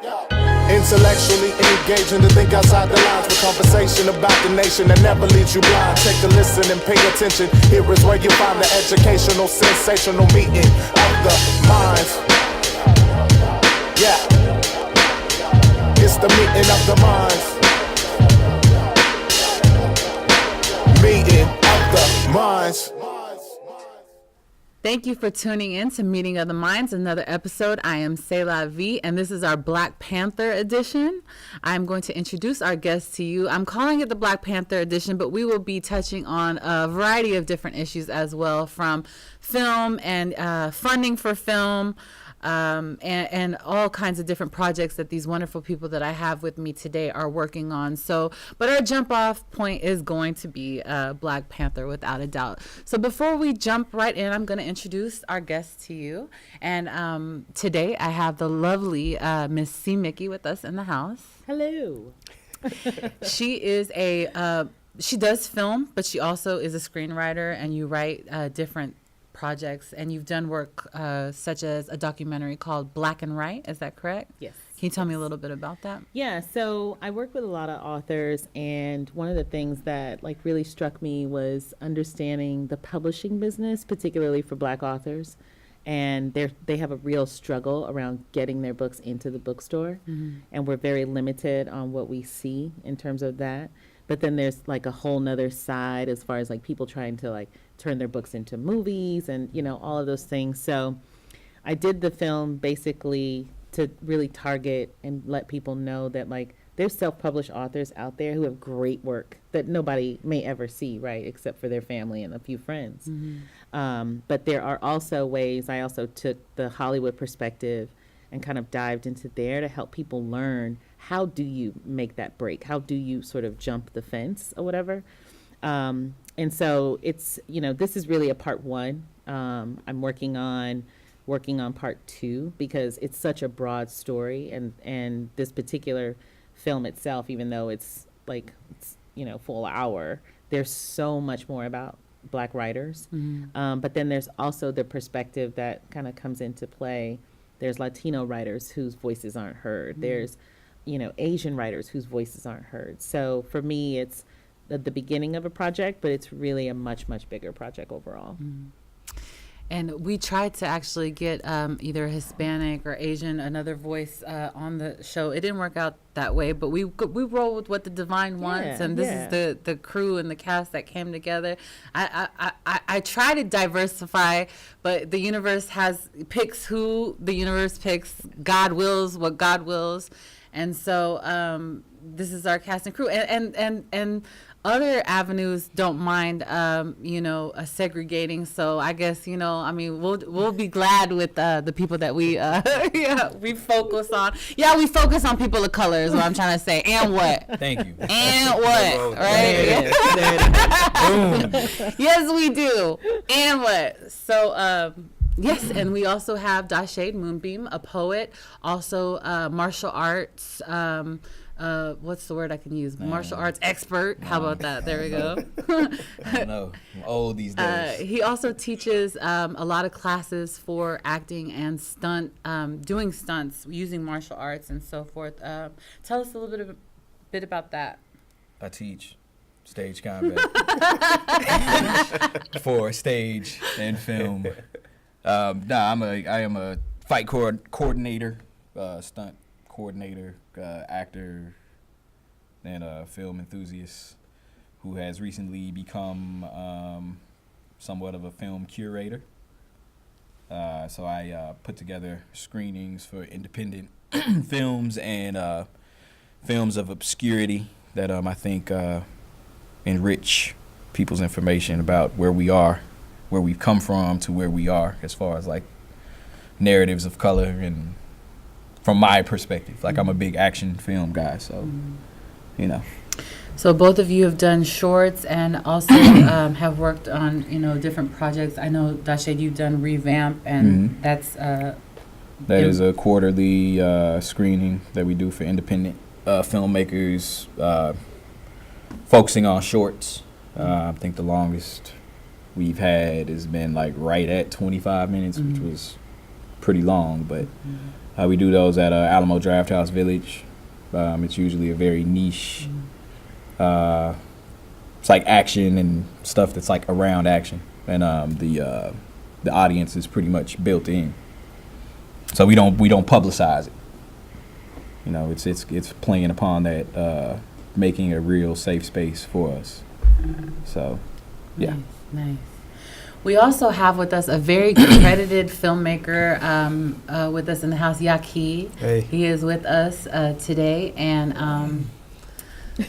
Intellectually engaging to think outside the lines with conversation about the nation that never leaves you blind. Take a listen and pay attention. Here is where you find the educational, sensational meeting of the minds. Yeah, it's the meeting of the minds. Meeting of the minds. Thank you for tuning in to Meeting of the Minds, another episode. I am Selah V, and this is our Black Panther edition. I'm going to introduce our guest to you. I'm calling it the Black Panther edition, but we will be touching on a variety of different issues as well, from film and funding for film, and all kinds of different projects that these wonderful people that I have with me today are working on. So, but our jump off point is going to be Black Panther, without a doubt. So before we jump right in, I'm going to introduce our guest to you. And today I have the lovely Miss C. Mickey with us in the house. Hello. She is she does film, but she also is a screenwriter, and you write different projects, and you've done work such as a documentary called Black and Right. Is that correct? Yes. Can you tell me a little bit about that? Yeah, so I work with a lot of authors, and one of the things that really struck me was understanding the publishing business, particularly for Black authors. And they have a real struggle around getting their books into the bookstore. Mm-hmm. And we're very limited on what we see in terms of that. But then there's a whole nother side as far as people trying to turn their books into movies and, all of those things. So I did the film basically to really target and let people know that there's self-published authors out there who have great work that nobody may ever see, right, except for their family and a few friends. Mm-hmm. But there are also ways. I also took the Hollywood perspective and kind of dived into there to help people learn, how do you make that break? How do you sort of jump the fence or whatever? And so it's, this is really a part one. I'm working on part two because it's such a broad story, and this particular film itself, even though it's full hour, there's so much more about Black writers. Mm-hmm. But then there's also the perspective that kind of comes into play. There's Latino writers whose voices aren't heard. Mm-hmm. There's, Asian writers whose voices aren't heard. So for me, it's the beginning of a project, but it's really a much, much bigger project overall. Mm-hmm. And we tried to actually get either Hispanic or Asian, another voice on the show. It didn't work out that way, but we rolled with what the divine wants, and this is the crew and the cast that came together. I try to diversify, but the universe picks who the universe picks. God wills what God wills, and so this is our cast and crew, and other avenues don't mind, segregating. So I guess, we'll be glad with the people that we we focus on. Yeah, we focus on people of color is what I'm trying to say. And what? Thank you. And what? Right? Yes, we do. And what? So, yes, and we also have Dashade Moonbeam, a poet, also martial arts. What's the word I can use? Martial arts expert. How about that? There we go. I don't know. I'm old these days. He also teaches a lot of classes for acting and doing stunts using martial arts and so forth. Tell us a little bit about that. I teach stage combat for stage and film. I am a fight coordinator, stunt coordinator, actor, and a film enthusiast who has recently become somewhat of a film curator. So I put together screenings for independent films and films of obscurity that I think enrich people's information about where we are, where we've come from to where we are, as far as narratives of color and from my perspective. I'm a big action film guy, so, So both of you have done shorts and also have worked on, different projects. I know, Dashade, you've done Revamp, and mm-hmm. that's... that is a quarterly screening that we do for independent filmmakers, focusing on shorts. I think the longest we've had has been right at 25 minutes, mm-hmm. which was pretty long, but We do those at Alamo Draft House Village. It's usually a very niche. It's like action and stuff that's like around action, and the audience is pretty much built in. So we don't publicize it. You know, it's playing upon that, making a real safe space for us. So, yeah. Nice. We also have with us a very credited filmmaker with us in the house, Yaki. Hey. He is with us today, and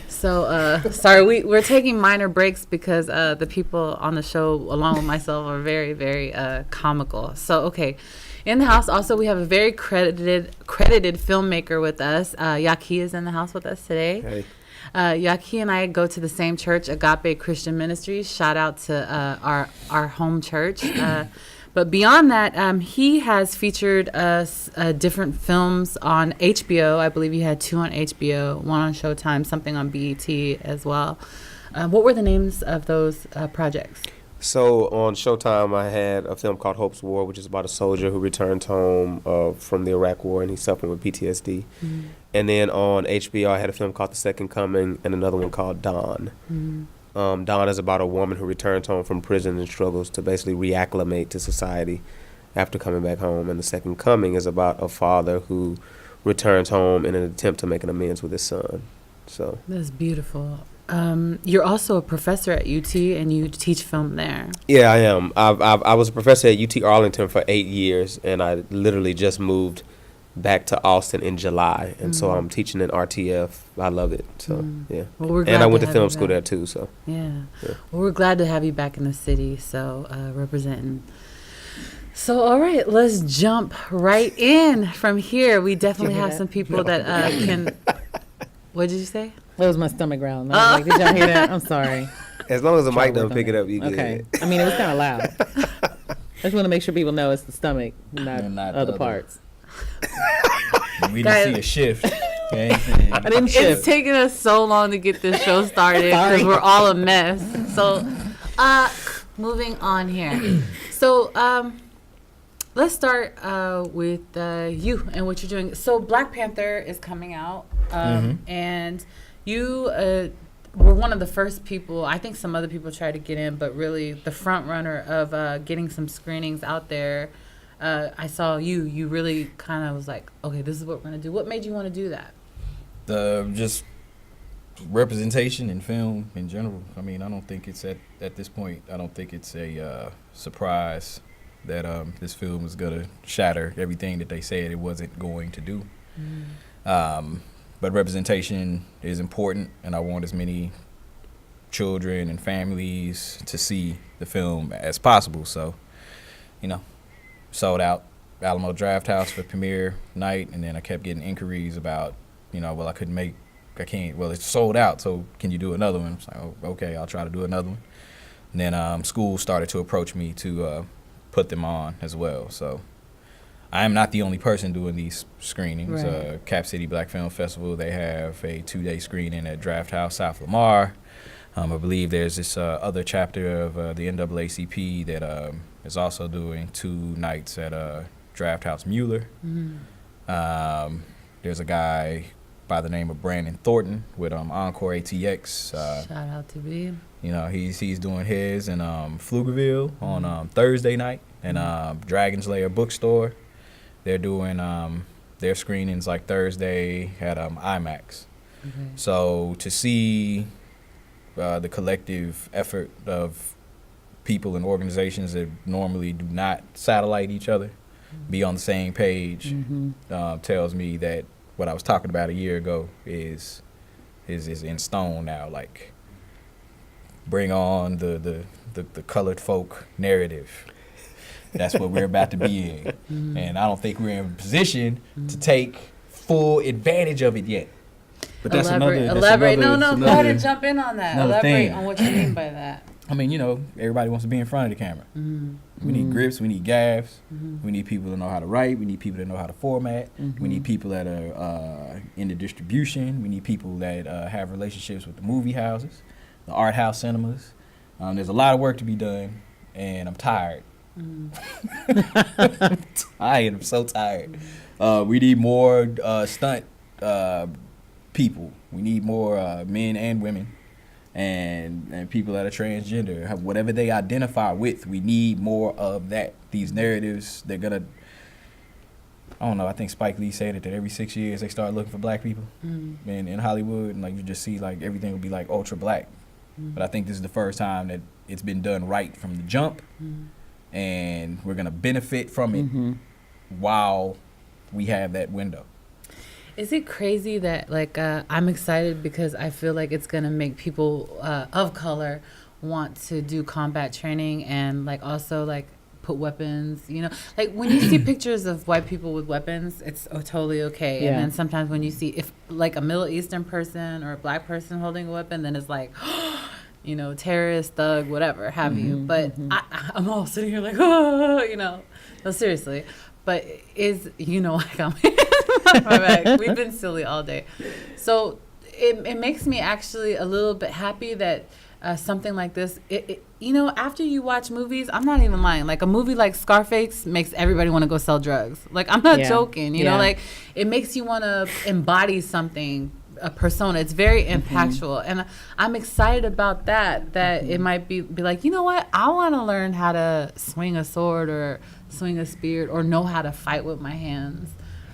sorry, we're taking minor breaks because the people on the show, along with myself, are very, very comical. So, okay. In the house, also, we have a very credited filmmaker with us. Yaki is in the house with us today. Hey. Yaki and I go to the same church, Agape Christian Ministries. Shout out to our home church. But beyond that, he has featured different films on HBO. I believe he had 2 on HBO, 1 on Showtime, something on BET as well. What were the names of those projects? So on Showtime, I had a film called Hope's War, which is about a soldier who returns home from the Iraq War, and he's suffering with PTSD. Mm-hmm. And then on HBO, I had a film called The Second Coming and another one called Dawn. Mm-hmm. Dawn is about a woman who returns home from prison and struggles to basically reacclimate to society after coming back home. And The Second Coming is about a father who returns home in an attempt to make an amends with his son. So that's beautiful. You're also a professor at UT, and you teach film there. Yeah, I am. I was a professor at UT Arlington for 8 years, and I literally just moved back to Austin in July, and so I'm teaching in RTF. I love it. So yeah, well, we're glad and I went to have film you school back. there too. So yeah. Well, we're glad to have you back in the city. So representing. So all right, let's jump right in from here. We definitely have some people that can. What did you say? That was my stomach growling. I was like, did y'all hear that? I'm sorry. as long as the Try mic to work doesn't on pick it that. up, you good. Okay. I mean, it was kind of loud. I just want to make sure people know it's the stomach, not Not the other other. parts. We Guys. didn't see a shift. Okay? I didn't It's shift. taking us so long to get this show started because we're all a mess. So, moving on here. So, let's start with you and what you're doing. So, Black Panther is coming out, and you were one of the first people. I think some other people tried to get in, but really the front runner of getting some screenings out there. I saw you. You really kind of was like, okay, this is what we're gonna do. What made you want to do that? The just representation in film in general. I mean, I don't think it's at this point. I don't think it's a surprise that this film is gonna shatter everything that they said it wasn't going to do. But representation is important, and I want as many children and families to see the film as possible. So, sold out Alamo Draft House for premiere night, and then I kept getting inquiries about, well, I can't, well, it's sold out, so can you do another one? I was like, oh, okay, I'll try to do another one. And then schools started to approach me to put them on as well. So I am not the only person doing these screenings. Right. Cap City Black Film Festival, they have a 2-day screening at Draft House South Lamar. I believe there's this other chapter of the NAACP that is also doing 2 nights at Draft House Mueller. There's a guy by the name of Brandon Thornton with Encore ATX. Shout out to B. He's doing his in Pflugerville on Thursday night, and Dragon's Lair Bookstore. They're doing their screenings like Thursday at IMAX. So to see the collective effort of people and organizations that normally do not satellite each other be on the same page tells me that what I was talking about a year ago is in stone now. Like, bring on the colored folk narrative. That's what we're about to be in. And I don't think we're in a position to take full advantage of it yet. But that's Elaborate. No, go ahead and jump in on that. another Elaborate thing. on what you mean by that. I mean, everybody wants to be in front of the camera. We need grips, we need gaffs, we need people to know how to write, we need people to know how to format, we need people that are into distribution, we need people that have relationships with the movie houses, the art house cinemas. There's a lot of work to be done, and I'm tired I'm so tired. We need more stunt people. We need more men and women, and people that are transgender, whatever they identify with. We need more of that. These narratives, they're gonna. I don't know. I think Spike Lee said it that every 6 years they start looking for black people in Hollywood, and like you just see like everything will be like ultra black. But I think this is the first time that it's been done right from the jump, and we're gonna benefit from it while we have that window. Is it crazy that like I'm excited because I feel like it's gonna make people of color want to do combat training and like also like put weapons, you know, like when you see pictures of white people with weapons, it's totally okay. Yeah. And then sometimes when you see if like a Middle Eastern person or a black person holding a weapon, then it's like, you know, terrorist, thug, whatever have you. But I'm all sitting here like, oh, you know, no, seriously. But you know, like I'm my back. We've been silly all day. So it makes me actually a little bit happy that something like this, you know, after you watch movies, I'm not even lying. Like a movie like Scarface makes everybody want to go sell drugs. Like I'm not joking, you know, like it makes you want to embody something, a persona. It's very impactful. And I'm excited about that it might be like, you know what? I want to learn how to swing a sword or swing a spear or know how to fight with my hands.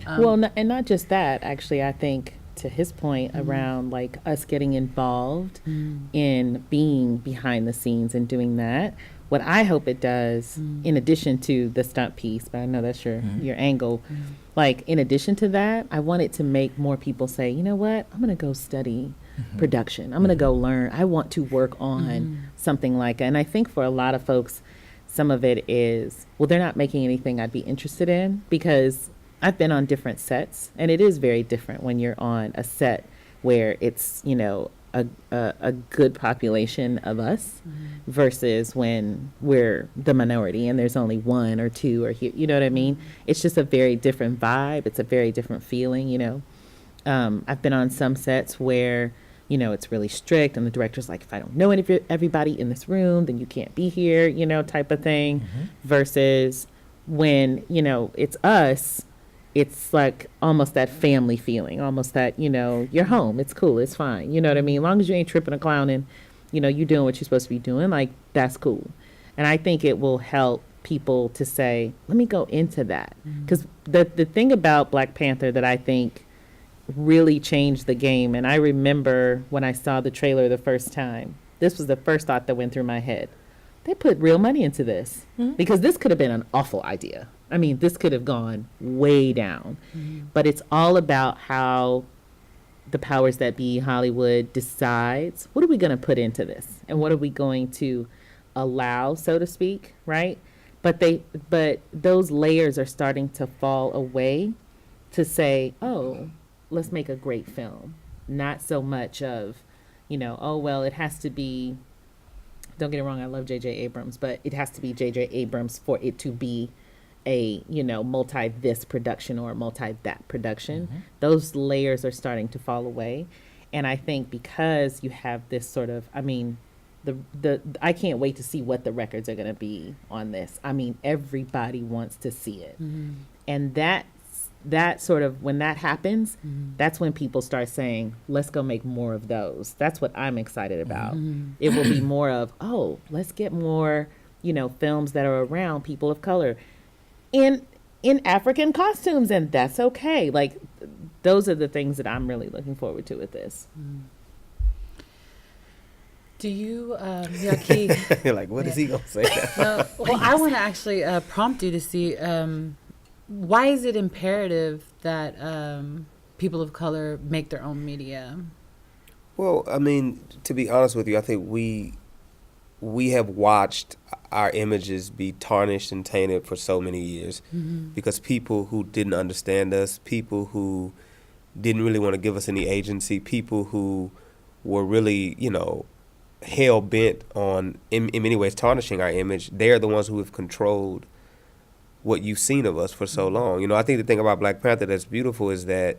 And not just that, actually, I think to his point around like us getting involved in being behind the scenes and doing that, what I hope it does, in addition to the stunt piece, but I know that's your angle, like in addition to that, I want it to make more people say, you know what, I'm going to go study production. I'm going to go learn. I want to work on something like that. And I think for a lot of folks, some of it is, well, they're not making anything I'd be interested in, because I've been on different sets, and it is very different when you're on a set where it's, you know, a good population of us versus when we're the minority and there's only one or two or here, you know what I mean? It's just a very different vibe. It's a very different feeling, you know. I've been on some sets where, you know, it's really strict and the director's like, if I don't know everybody in this room, then you can't be here, you know, type of thing, versus when, you know, it's us. It's like almost that family feeling, almost that, you know, you're home. It's cool. It's fine. You know what I mean? As long as you ain't tripping or clowning, you know, you doing what you're supposed to be doing, like, that's cool. And I think it will help people to say, let me go into that. Because the thing about Black Panther that I think really changed the game, and I remember when I saw the trailer the first time, this was the first thought that went through my head. They put real money into this, because this could have been an awful idea. I mean, this could have gone way down. But it's all about how the powers that be, Hollywood, decides, what are we going to put into this? And what are we going to allow, so to speak, right? But those layers are starting to fall away to say, oh, let's make a great film. Not so much of, you know, oh, well, it has to be, don't get it wrong, I love J.J. Abrams, but it has to be J.J. Abrams for it to be a, you know, multi this production or multi that production. Those layers are starting to fall away. And I think because you have this sort of, I mean, the I can't wait to see what the records are going to be on this. I mean, everybody wants to see it. And that sort of, when that happens, that's when people start saying, let's go make more of those. That's what I'm excited about. It will be more of, oh, let's get more, you know, films that are around people of color in African costumes, and that's okay. Like, those are the things that I'm really looking forward to with this. Do you, Yaki? You're like, what is he gonna say now? Well, I want to actually prompt you to see why is it imperative that people of color make their own media? Well, I mean, to be honest with you, I think we have watched our images be tarnished and tainted for so many years because people who didn't understand us, people who didn't really want to give us any agency, people who were really, you know, hell bent on, in many ways, tarnishing our image, they're the ones who have controlled what you've seen of us for so long. You know, I think the thing about Black Panther that's beautiful is that,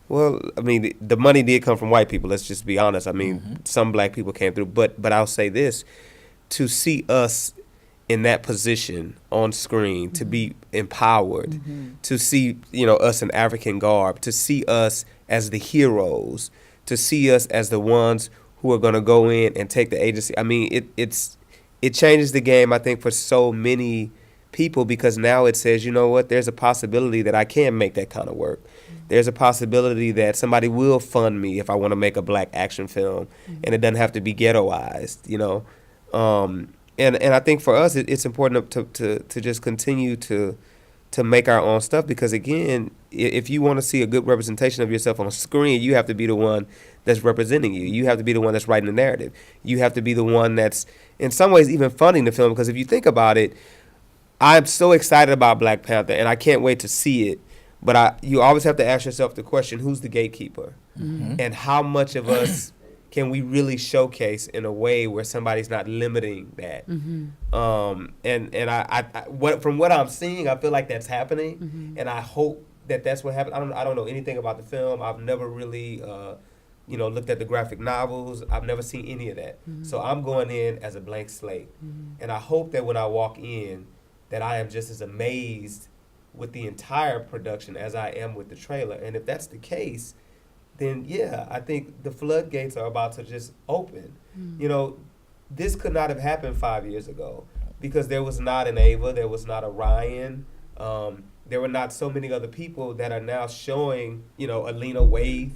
well, I mean, the money did come from white people. Let's just be honest. I mean, some black people came through, but I'll say this: to see us in that position on screen, to be empowered, to see, you know, us in African garb, to see us as the heroes, to see us as the ones who are going to go in and take the agency. I mean, it changes the game, I think, for so many people, because now it says, you know what, there's a possibility that I can make that kind of work. There's a possibility that somebody will fund me if I want to make a black action film, and it doesn't have to be ghettoized, you know. And I think for us, it's important to just continue to make our own stuff, because again, if you want to see a good representation of yourself on screen, you have to be the one that's representing you. You have to be the one that's writing the narrative. You have to be the one that's in some ways even funding the film, because if you think about it, I'm so excited about Black Panther and I can't wait to see it. But you always have to ask yourself the question, who's the gatekeeper? And how much of us can we really showcase in a way where somebody's not limiting that? And I from what I'm seeing, I feel like that's happening, and I hope that that's what happened. I don't know anything about the film. I've never really looked at the graphic novels. I've never seen any of that. So I'm going in as a blank slate, and I hope that when I walk in, that I am just as amazed with the entire production as I am with the trailer. And if that's the case, then yeah, I think the floodgates are about to just open. You know, this could not have happened 5 years ago, because there was not an Ava, there was not a Ryan, there were not so many other people that are now showing, you know, Alina Waithe,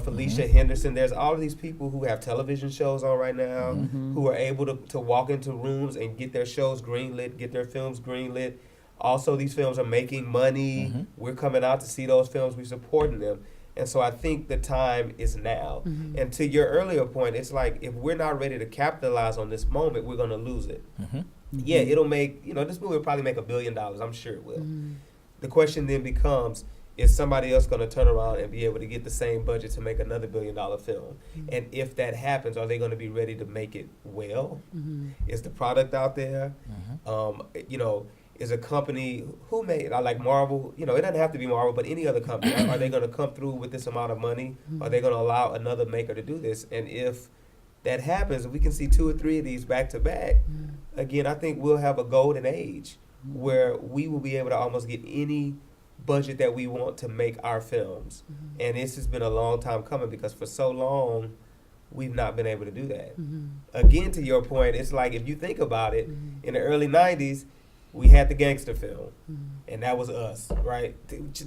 Felicia Henderson. There's all of these people who have television shows on right now, who are able to walk into rooms and get their shows greenlit, get their films greenlit. Also, these films are making money. We're coming out to see those films. We're supporting them. And so I think the time is now. And to your earlier point, it's like, if we're not ready to capitalize on this moment, we're going to lose it. Yeah, it'll make, this movie will probably make $1 billion. I'm sure it will. The question then becomes, is somebody else going to turn around and be able to get the same budget to make another $1 billion film? And if that happens, are they going to be ready to make it well? Is the product out there? Is a company who made, like Marvel, it doesn't have to be Marvel, but any other company, are they going to come through with this amount of money? Are they going to allow another maker to do this? And if that happens, if we can see 2 or 3 of these back to back, again, I think we'll have a golden age where we will be able to almost get any budget that we want to make our films. And this has been a long time coming, because for so long, we've not been able to do that. Again, to your point, it's like, if you think about it, in the early 90s, we had the gangster film, and that was us, right?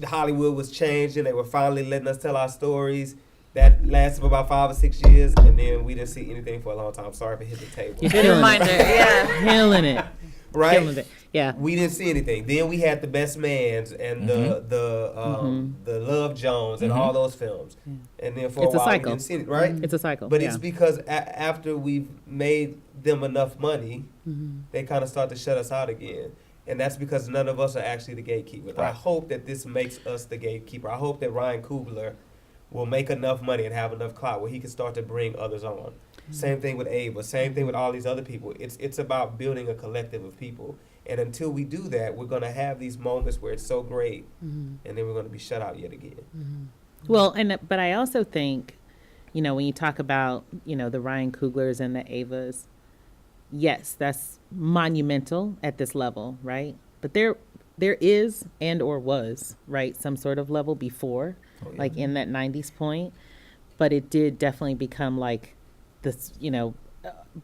Hollywood was changing. They were finally letting us tell our stories. That lasted for about 5 or 6 years, and then we didn't see anything for a long time. Sorry for hitting the table. Good reminder, yeah. Killing it. Right? Killing it. Yeah. We didn't see anything. Then we had the Best Mans and the Love Jones and all those films. And then for a while, we didn't see it, right? It's a cycle. But it's because after we've made them enough money, they kind of start to shut us out again. And that's because none of us are actually the gatekeepers. Right. I hope that this makes us the gatekeeper. I hope that Ryan Coogler will make enough money and have enough clout where he can start to bring others on. Same thing with Ava. Same thing with all these other people. It's about building a collective of people. And until we do that, we're going to have these moments where it's so great, and then we're going to be shut out yet again. Well, but I also think, when you talk about, the Ryan Cooglers and the Avas, yes, that's monumental at this level, right? But there is and or was, right, some sort of level before, like in that 90s point. But it did definitely become like this,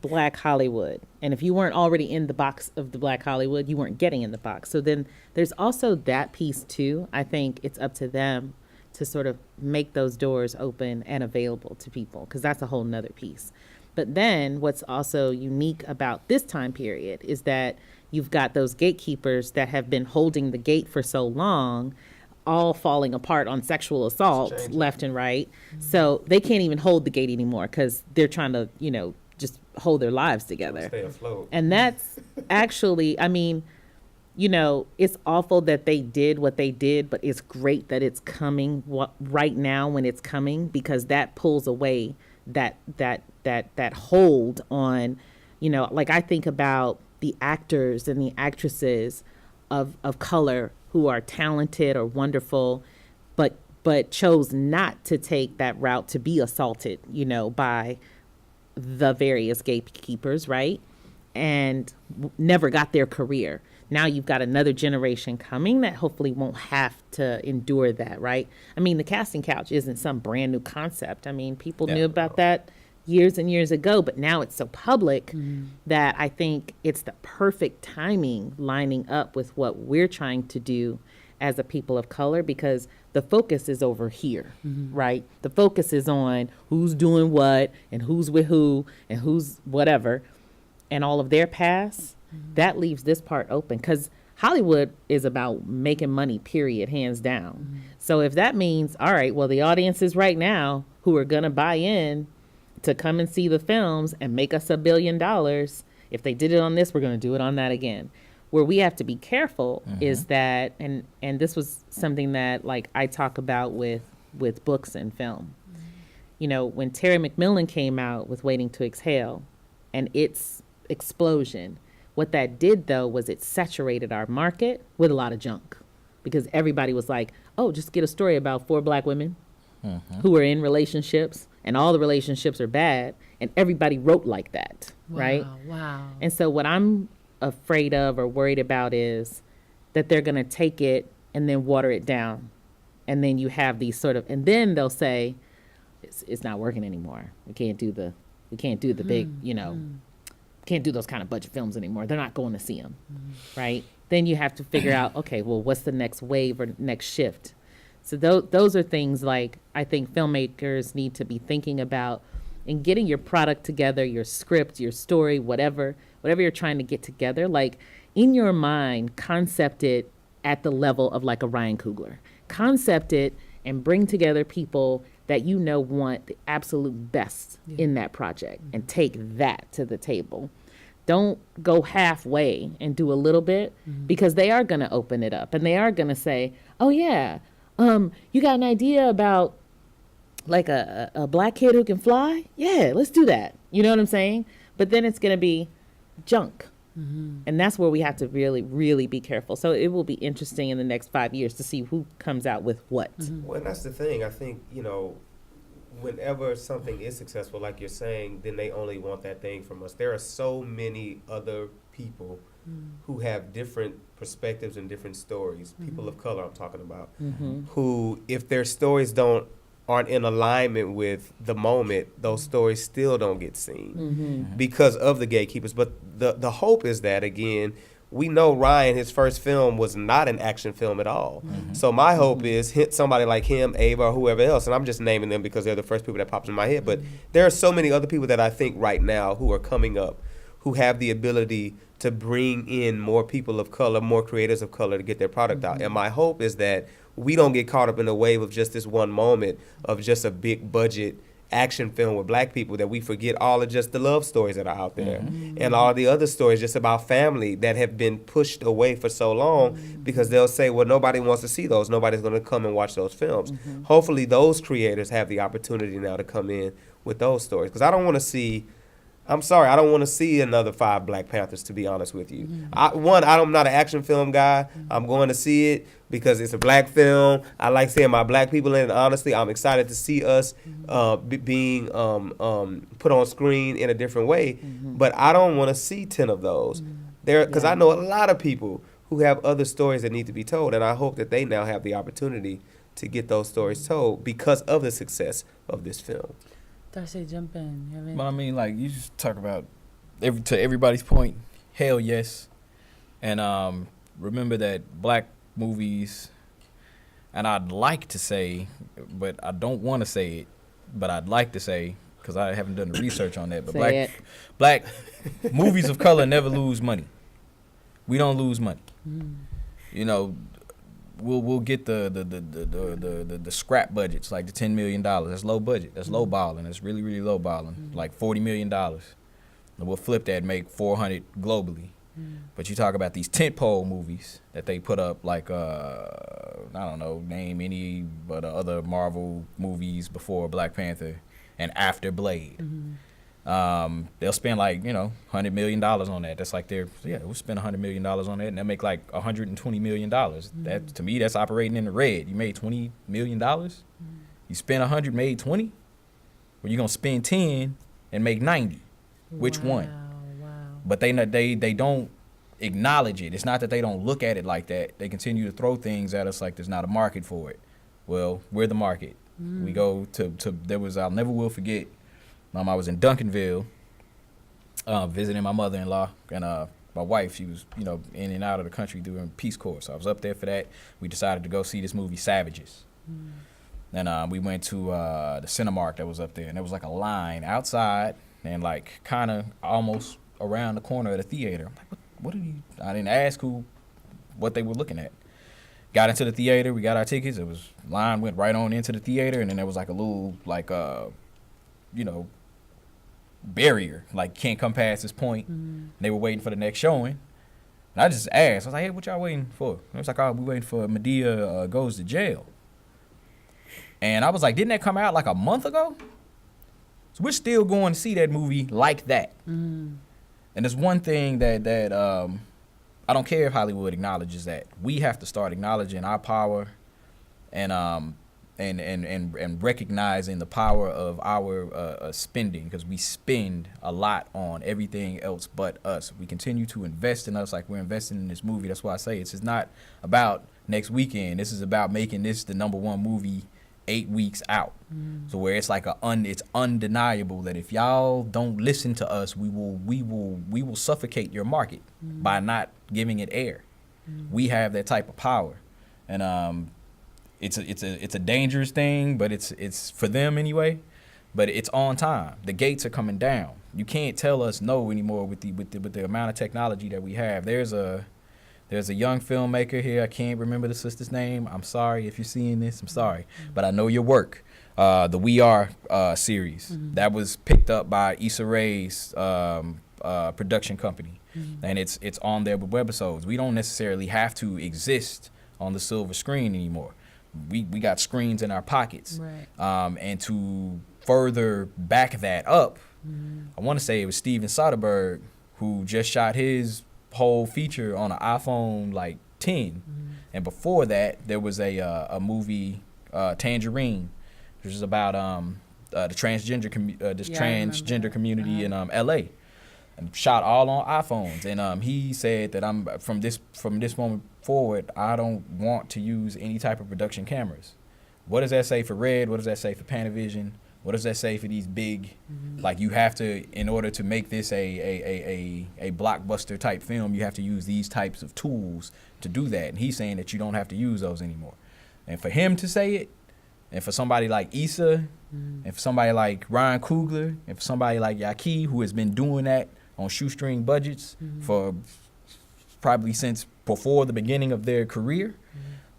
Black Hollywood. And if you weren't already in the box of the Black Hollywood, you weren't getting in the box. So then there's also that piece too. I think it's up to them to sort of make those doors open and available to people, because that's a whole nother piece. But then what's also unique about this time period is that you've got those gatekeepers that have been holding the gate for so long, all falling apart on sexual assault left and right. So they can't even hold the gate anymore, because they're trying to, just hold their lives together. Stay afloat. And that's actually, it's awful that they did what they did, but it's great that it's coming right now when it's coming, because that pulls away that hold on, like I think about the actors and the actresses of color who are talented or wonderful, but chose not to take that route to be assaulted, by the various gatekeepers, right? and never got their career. Now you've got another generation coming that hopefully won't have to endure that, right? I mean, the casting couch isn't some brand new concept. I mean, people knew about that years and years ago, but now it's so public that I think it's the perfect timing lining up with what we're trying to do as a people of color, because the focus is over here, right? The focus is on who's doing what and who's with who and who's whatever and all of their past. That leaves this part open, because Hollywood is about making money, period, hands down. So if that means, all right, well, the audiences right now who are going to buy in to come and see the films and make us $1 billion, if they did it on this, we're going to do it on that again. Where we have to be careful is that, and this was something that like I talk about with books and film. You know, when Terry McMillan came out with Waiting to Exhale and its explosion, what that did, though, was it saturated our market with a lot of junk, because everybody was like, oh, just get a story about 4 black women who are in relationships and all the relationships are bad. And everybody wrote like that, right? Wow. And so what I'm afraid of or worried about is that they're going to take it and then water it down. And then you have these sort of, and then they'll say, it's not working anymore. We can't do the big, you know, can't do those kind of budget films anymore. They're not going to see them, right? Then you have to figure out, okay, well, what's the next wave or next shift? So those are things like I think filmmakers need to be thinking about in getting your product together, your script, your story, whatever you're trying to get together. Like in your mind, concept it at the level of like a Ryan Coogler. Concept it and bring together people that you know want the absolute best in that project and take that to the table. Don't go halfway and do a little bit, because they are going to open it up and they are going to say, oh yeah, you got an idea about like a black kid who can fly? Yeah, let's do that. You know what I'm saying? But then it's going to be junk. And that's where we have to really, really be careful. So it will be interesting in the next 5 years to see who comes out with what. Well, and that's the thing. I think, you know, whenever something is successful, like you're saying, then they only want that thing from us. There are so many other people who have different perspectives and different stories. People of color, I'm talking about, who, if their stories aren't in alignment with the moment, those stories still don't get seen because of the gatekeepers. But the hope is that, again, we know Ryan, his first film was not an action film at all. So my hope is hit somebody like him, Ava, or whoever else, and I'm just naming them because they're the first people that pops in my head. But there are so many other people that I think right now who are coming up who have the ability to bring in more people of color, more creators of color to get their product out. And my hope is that we don't get caught up in the wave of just this one moment of just a big budget action film with black people, that we forget all of just the love stories that are out there and all the other stories just about family that have been pushed away for so long because they'll say, well, nobody wants to see those. Nobody's going to come and watch those films. Hopefully those creators have the opportunity now to come in with those stories, because I don't want to see another 5 Black Panthers, to be honest with you. I'm not an action film guy. I'm going to see it because it's a black film. I like seeing my black people in it. Honestly, I'm excited to see us being put on screen in a different way. But I don't want to see 10 of those. Because I know a lot of people who have other stories that need to be told, and I hope that they now have the opportunity to get those stories told because of the success of this film. Darcy, jump in. You know what I mean? But I mean, like, you just talk about, to everybody's point, hell yes. And remember that black movies, and I'd like to say, but I don't want to say it, but I'd like to say, because I haven't done the research on that, but black movies of color never lose money. We don't lose money. You know, we'll get the scrap budgets, like the $10 million. That's low budget. That's low balling. That's really, really low balling. Like $40 million. And we'll flip that and make 400 globally. But you talk about these tentpole movies that they put up, like I don't know, name any but other Marvel movies before Black Panther and after Blade. They'll spend like, $100 million on that. That's like we'll spend $100 million on that, and they'll make like $120 million. That, to me, that's operating in the red. You made $20 million. You spent 100, made 20. Or you gonna spend 10 and make 90. Which one? Wow. but they don't acknowledge it. It's not that they don't look at it like that. They continue to throw things at us like there's not a market for it. Well, we're the market. We go to there was, I'll never will forget, I was in Duncanville visiting my mother-in-law, and my wife, she was, in and out of the country doing Peace Corps. So I was up there for that. We decided to go see this movie, Savages. And we went to the Cinemark that was up there, and there was like a line outside and like kind of almost around the corner of the theater. I'm like, what are you? I didn't ask what they were looking at. Got into the theater, we got our tickets. It was line went right on into the theater, and then there was like a little barrier, like can't come past this point. And they were waiting for the next showing. And I just asked, I was like, hey, what y'all waiting for? And it was like, oh, we waiting for Medea Goes to Jail. And I was like, didn't that come out like a month ago? So we're still going to see that movie like that. And there's one thing that I don't care if Hollywood acknowledges that. We have to start acknowledging our power and recognizing the power of our spending, because we spend a lot on everything else but us. We continue to invest in us like we're investing in this movie. That's why I say it's not about next weekend. This is about making this the #1 movie 8 weeks out. So where it's like it's undeniable that if y'all don't listen to us, we will suffocate your market by not giving it air. We have that type of power, and it's a dangerous thing, but it's for them anyway. But it's on time. The gates are coming down. You can't tell us no anymore with the amount of technology that we have. There's a young filmmaker here. I can't remember the sister's name. I'm sorry if you're seeing this. I'm sorry, but I know your work. The We Are series that was picked up by Issa Rae's production company, and it's on there with webisodes. We don't necessarily have to exist on the silver screen anymore. We got screens in our pockets, Right. and to further back that up, I want to say it was Steven Soderbergh who just shot his whole feature on an iPhone like 10, and before that there was a movie Tangerine, which is about the transgender community in LA, and shot all on iPhones. And he said that from this moment forward, I don't want to use any type of production cameras. What does that say for Red? What does that say for Panavision? What does that say for these big, like you have to, in order to make this a blockbuster type film, you have to use these types of tools to do that. And he's saying that you don't have to use those anymore. And for him to say it, and for somebody like Issa, and for somebody like Ryan Coogler, and for somebody like Yaki, who has been doing that on shoestring budgets for probably since before the beginning of their career,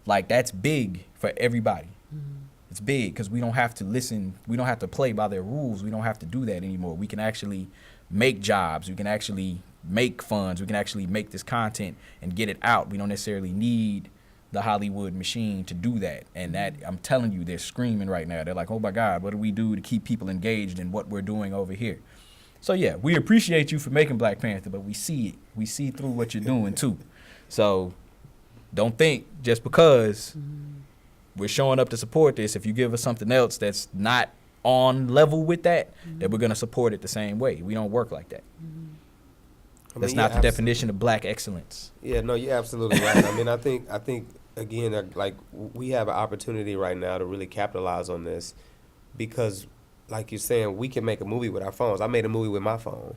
like that's big for everybody. It's big because we don't have to listen. We don't have to play by their rules. We don't have to do that anymore. We can actually make jobs. We can actually make funds. We can actually make this content and get it out. We don't necessarily need the Hollywood machine to do that. And that, I'm telling you, they're screaming right now. They're like, oh my God, what do we do to keep people engaged in what we're doing over here? So yeah, we appreciate you for making Black Panther, but we see it. We see through what you're doing too. So don't think just because we're showing up to support this, if you give us something else that's not on level with that, that we're going to support it the same way. We don't work like that. That's not the definition of Black excellence. Yeah, no, you're absolutely right. I mean, I think again, like we have an opportunity right now to really capitalize on this, because like you're saying, we can make a movie with our phones. I made a movie with my phone.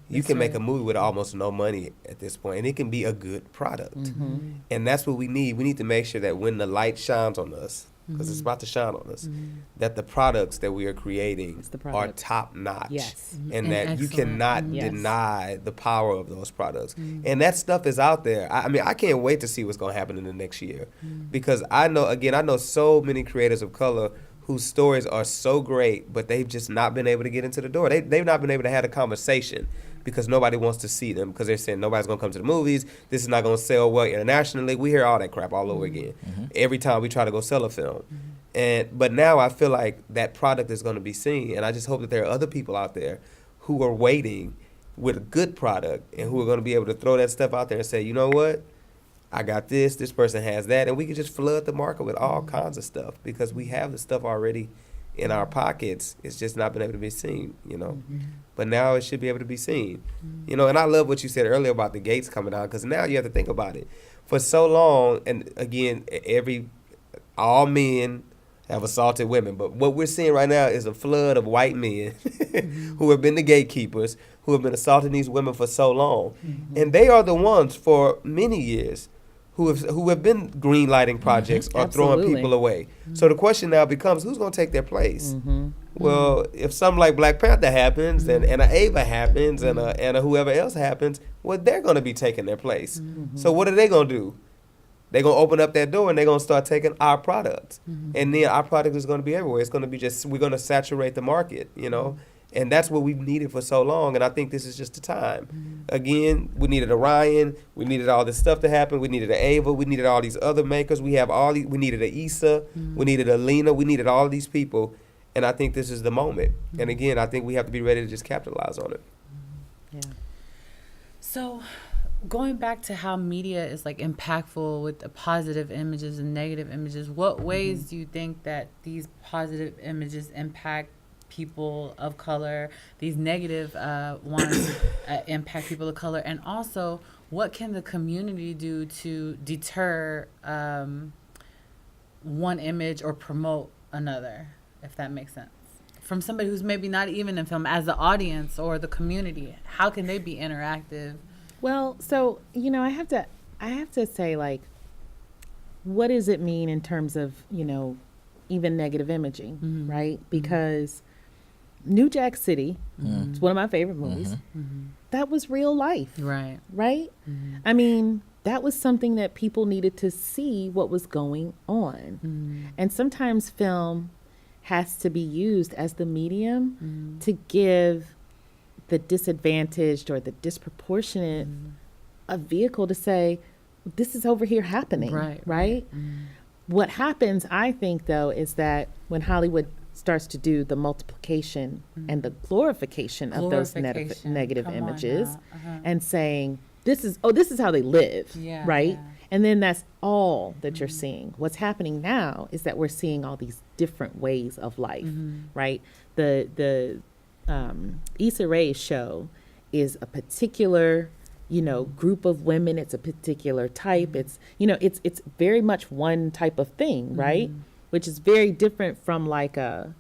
You can make a movie with almost no money at this point, and it can be a good product. And that's what we need. We need to make sure that when the light shines on us, because it's about to shine on us, that the products that we are creating are top notch. Yes. And that excellent. you cannot deny the power of those products. And that stuff is out there. I mean, I can't wait to see what's going to happen in the next year, because I know so many creators of color whose stories are so great, but they've just not been able to get into the door. They've not been able to have a conversation because nobody wants to see them, because they're saying nobody's going to come to the movies. This is not going to sell well internationally. We hear all that crap all over again every time we try to go sell a film. But now I feel like that product is going to be seen, and I just hope that there are other people out there who are waiting with a good product and who are going to be able to throw that stuff out there and say, you know what? I got this person has that, and we can just flood the market with all kinds of stuff because we have the stuff already in our pockets, it's just not been able to be seen, you know. But now it should be able to be seen, you know. And I love what you said earlier about the gates coming out, because now you have to think about it. For so long, and again, all men have assaulted women, but what we're seeing right now is a flood of white men who have been the gatekeepers, who have been assaulting these women for so long, and they are the ones for many years who have been green lighting projects or throwing people away. So the question now becomes, who's going to take their place? Well, if something like Black Panther happens and a Ava happens and a whoever else happens, well, they're going to be taking their place. So what are they going to do? They're going to open up that door and they're going to start taking our products. And then our product is going to be everywhere. It's going to be we're going to saturate the market, you know. And that's what we've needed for so long, and I think this is just the time. Again, we needed Orion, we needed all this stuff to happen, we needed an Ava, we needed all these other makers, we needed a Issa, we needed a Lena, we needed all these people, and I think this is the moment. And again, I think we have to be ready to just capitalize on it. Yeah. So, going back to how media is like impactful with the positive images and negative images, what ways do you think that these positive images impact people of color, these negative ones impact people of color, and also what can the community do to deter one image or promote another, if that makes sense, from somebody who's maybe not even in film, as the audience or the community? How can they be interactive? Well, so, you know, I have to say, like, what does it mean in terms of, you know, even negative imaging, right? Because New Jack City, it's one of my favorite movies. That was real life. Right. Right? I mean, that was something that people needed to see what was going on. And sometimes film has to be used as the medium to give the disadvantaged or the disproportionate a vehicle to say, this is over here happening. Right? What happens, I think, though, is that when Hollywood starts to do the multiplication and the glorification of those negative images and saying, this is how they live, right? And then that's all that you're seeing. What's happening now is that we're seeing all these different ways of life, right? The Issa Rae's show is a particular, you know, group of women. It's a particular type. It's, you know, it's very much one type of thing, right? Which is very different from like a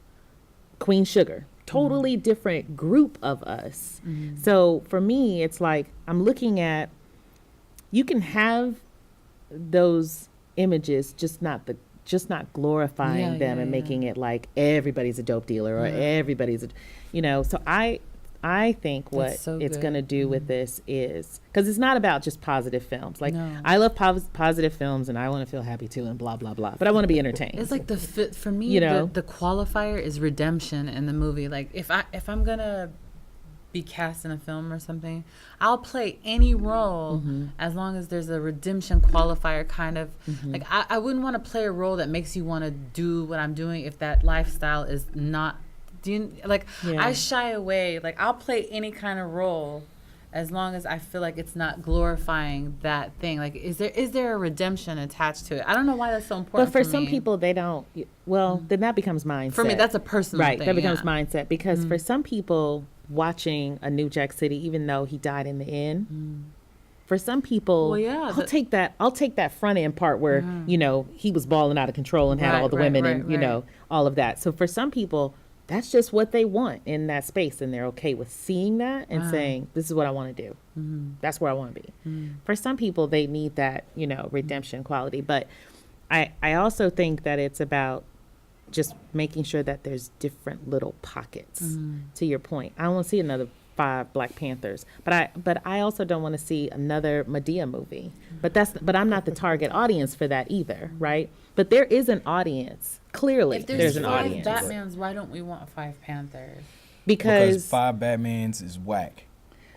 Queen Sugar. Totally different group of us. So for me, it's like I'm looking at, you can have those images, just not glorifying them and making it like everybody's a dope dealer or everybody's a, you know. So I think what it's going to do with this is, because it's not about just positive films. Like, I love positive films and I want to feel happy too and blah, blah, blah. But I want to be entertained. It's like for me, you know, the qualifier is redemption in the movie. Like, if I'm going to be cast in a film or something, I'll play any role as long as there's a redemption qualifier kind of. Like, I wouldn't want to play a role that makes you want to do what I'm doing if that lifestyle is not. I shy away. Like, I'll play any kind of role as long as I feel like it's not glorifying that thing. Like, is there a redemption attached to it? I don't know why that's so important. But for some people, they don't. Well, then that becomes mindset. For me, that's a personal thing. Right, that becomes mindset. Because for some people, watching a New Jack City, even though he died in the end, for some people, I'll take that front end part where, you know, he was balling out of control and had all the women and, you know, all of that. So for some people, that's just what they want in that space, and they're okay with seeing that and saying, this is what I want to do. That's where I want to be. For some people, they need that, you know, redemption quality. But I also think that it's about just making sure that there's different little pockets. To your point, I don't want to see another 5 Black Panthers, but I also don't want to see another Madea movie. But I'm not the target audience for that either, right? But there is an audience. Clearly, if there's an 5 audience. Batmans, why don't we want 5 Panthers? Because 5 Batmans is whack.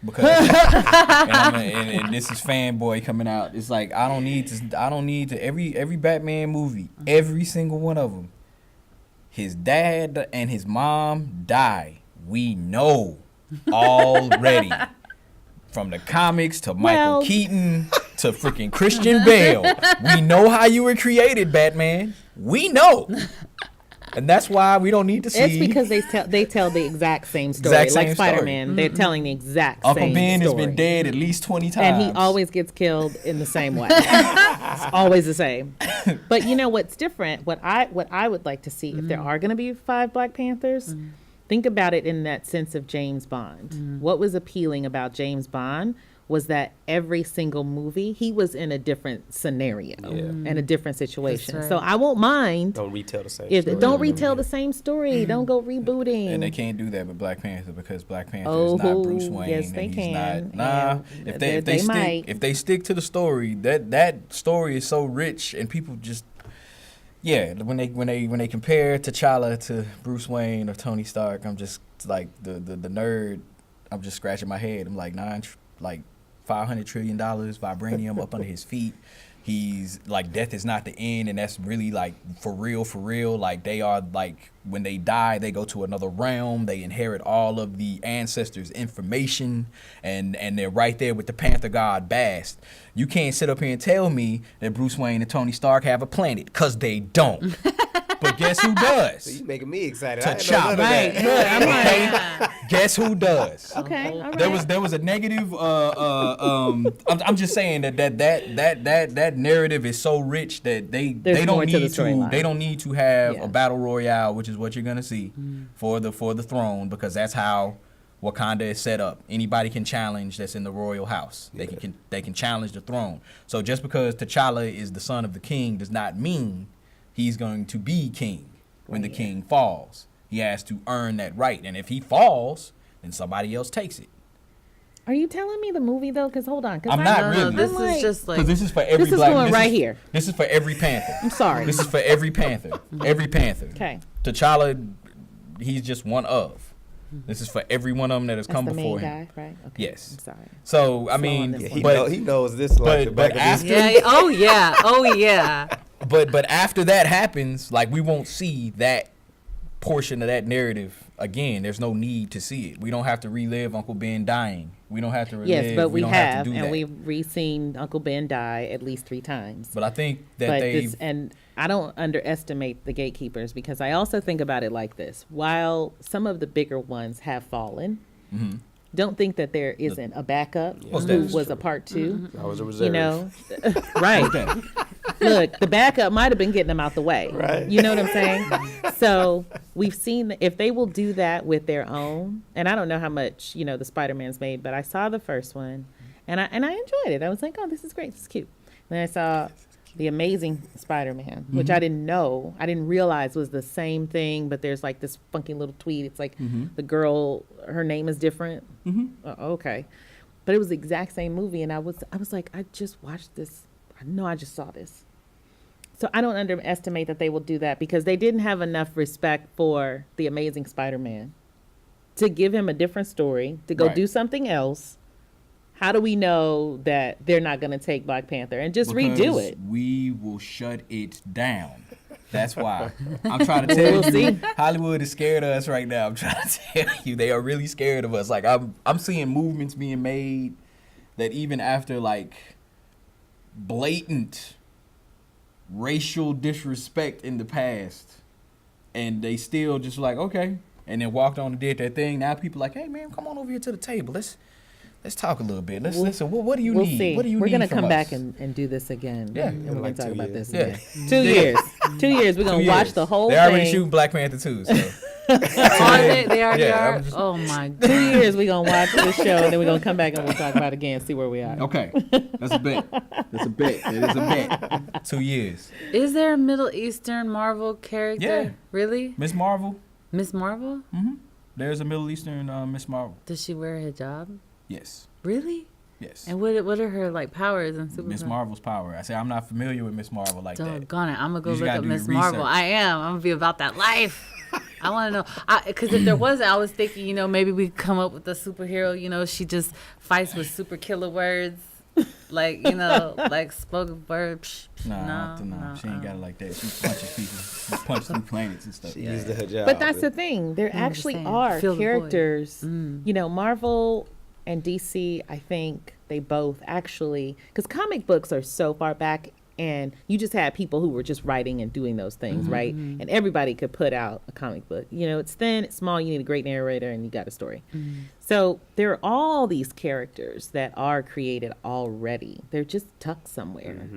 Because and this is fanboy coming out. It's like I don't need to every Batman movie, every single one of them. His dad and his mom die. We know already. From the comics to Michael Keaton to freaking Christian Bale. We know how you were created, Batman. We know. And that's why we don't need to see. It's because they tell the exact same story. Exact same like story. Spider-Man, they're telling the exact Uncle same Ben story. has been dead at least 20 times. And he always gets killed in the same way. It's always the same. But you know what's different? What I would like to see, if there are going to be 5 Black Panthers, think about it in that sense of James Bond. What was appealing about James Bond was that every single movie, he was in a different scenario and a different situation. Right. So I won't mind. Don't retell the same If story. don't retell the same story. Don't go rebooting. And they can't do that with Black Panther because Black Panther is not Bruce Wayne. Yes, they and he's can. Not, nah, And if they they might. if they stick to the story, that story is so rich and people just when they compare T'Challa to Bruce Wayne or Tony Stark, I'm just like the nerd. I'm just scratching my head. I'm like $500 trillion vibranium up under his feet. He's like, death is not the end, and that's really like for real. Like they are like, when they die, they go to another realm. They inherit all of the ancestors' information, and they're right there with the Panther God Bast. You can't sit up here and tell me that Bruce Wayne and Tony Stark have a planet, cause they don't. But guess who does? You making me excited. T'Challa. Right. Look, I'm like, Guess who does? okay, all right. There was a negative. I'm just saying that narrative is so rich that they There's don't more to the need to storyline. they don't need to have Yeah. a battle royale, which is what you're gonna see for the throne, because that's how Wakanda is set up. Anybody can challenge that's in the royal house. They can challenge the throne. So just because T'Challa is the son of the king does not mean he's going to be king when the king falls. He has to earn that right. And if he falls, then somebody else takes it. Are you telling me the movie though? Because hold on. I'm not No, really. this I'm is just like Because this is for every This is black. going right here. This is for every Panther. I'm sorry. This is for every Panther. Every Panther. Okay. T'Challa, he's just one of. This is for every one of them that has That's come the before main him. guy, right? Okay. Yes. I'm sorry. So I Slow mean, on this Yeah, he knows this like the but back of his after oh yeah. but after that happens, like, we won't see that portion of that narrative again. There's no need to see it. We don't have to relive Uncle Ben dying. We don't have to relive. Yes, but we don't have, to do and that. we've re-seen Uncle Ben die at least 3 times. But I think that But they. and I don't underestimate the gatekeepers, because I also think about it like this: while some of the bigger ones have fallen, don't think that there isn't a backup Most who definitely. was a part 2. I was a reserve. You know, right? Look, the backup might have been getting them out the way. Right. You know what I'm saying? So we've seen if they will do that with their own, and I don't know how much the Spider-Man's made, but I saw the first one, and I enjoyed it. I was like, oh, this is great, this is cute. Then I saw the Amazing Spider-Man, which I didn't realize was the same thing, but there's like this funky little tweet. It's like the girl, her name is different. Okay, but it was the exact same movie, and I was like, I just watched this. I know I just saw this. So I don't underestimate that they will do that, because they didn't have enough respect for the Amazing Spider-Man to give him a different story, to go Right. do something else. How do we know that they're not going to take Black Panther and just redo Because it? We will shut it down. That's why. I'm trying to tell We'll you, see. Hollywood is scared of us right now. I'm trying to tell you, they are really scared of us. Like, I'm seeing movements being made that even after like blatant racial disrespect in the past, and they still just like, okay, and then walked on and did their thing. Now people like, hey man, come on over here to the table. Let's talk a little bit. Let's listen. What do you We'll need? see. What do you We're need gonna from come us? back and do this again. Yeah. And we're Like going to talk 2 about years. this Yeah. again. 2 years. 2 years. We're going 2 to watch years. the whole They thing. already shooting Black Panther too. So Oh, they already Yeah, are. I'm just- Oh my god. 2 years we're going to watch this show, and then we're going to come back and we'll talk about it again, see where we are. okay, that's a bet. That's a bet. That is a bet. 2 years. Is there a Middle Eastern Marvel character? Yeah. Really? Miss Marvel. Miss Marvel? There's a Middle Eastern Miss Marvel. Does she wear a hijab? Yes. Really? Yes. And what are her like powers and super? Miss Marvel's power. I say I'm not familiar with Miss Marvel like that. Doggone it! I'm gonna go You just look gotta up do your Miss Marvel. research. I am. I'm gonna be about that life. I want to know because if there was, I was thinking, maybe we could come up with a superhero. She just fights with super killer words, like like spoken word. Nah, she ain't got it like that. She punches people. She punches through planets and stuff. She used her job. But that's the thing. There actually saying. are Fill the void. characters. Marvel and DC, I think they both actually, because comic books are so far back And you just had people who were just writing and doing those things, right? And everybody could put out a comic book. You know, it's thin, it's small, you need a great narrator, and you got a story. So there are all these characters that are created already. They're just tucked somewhere,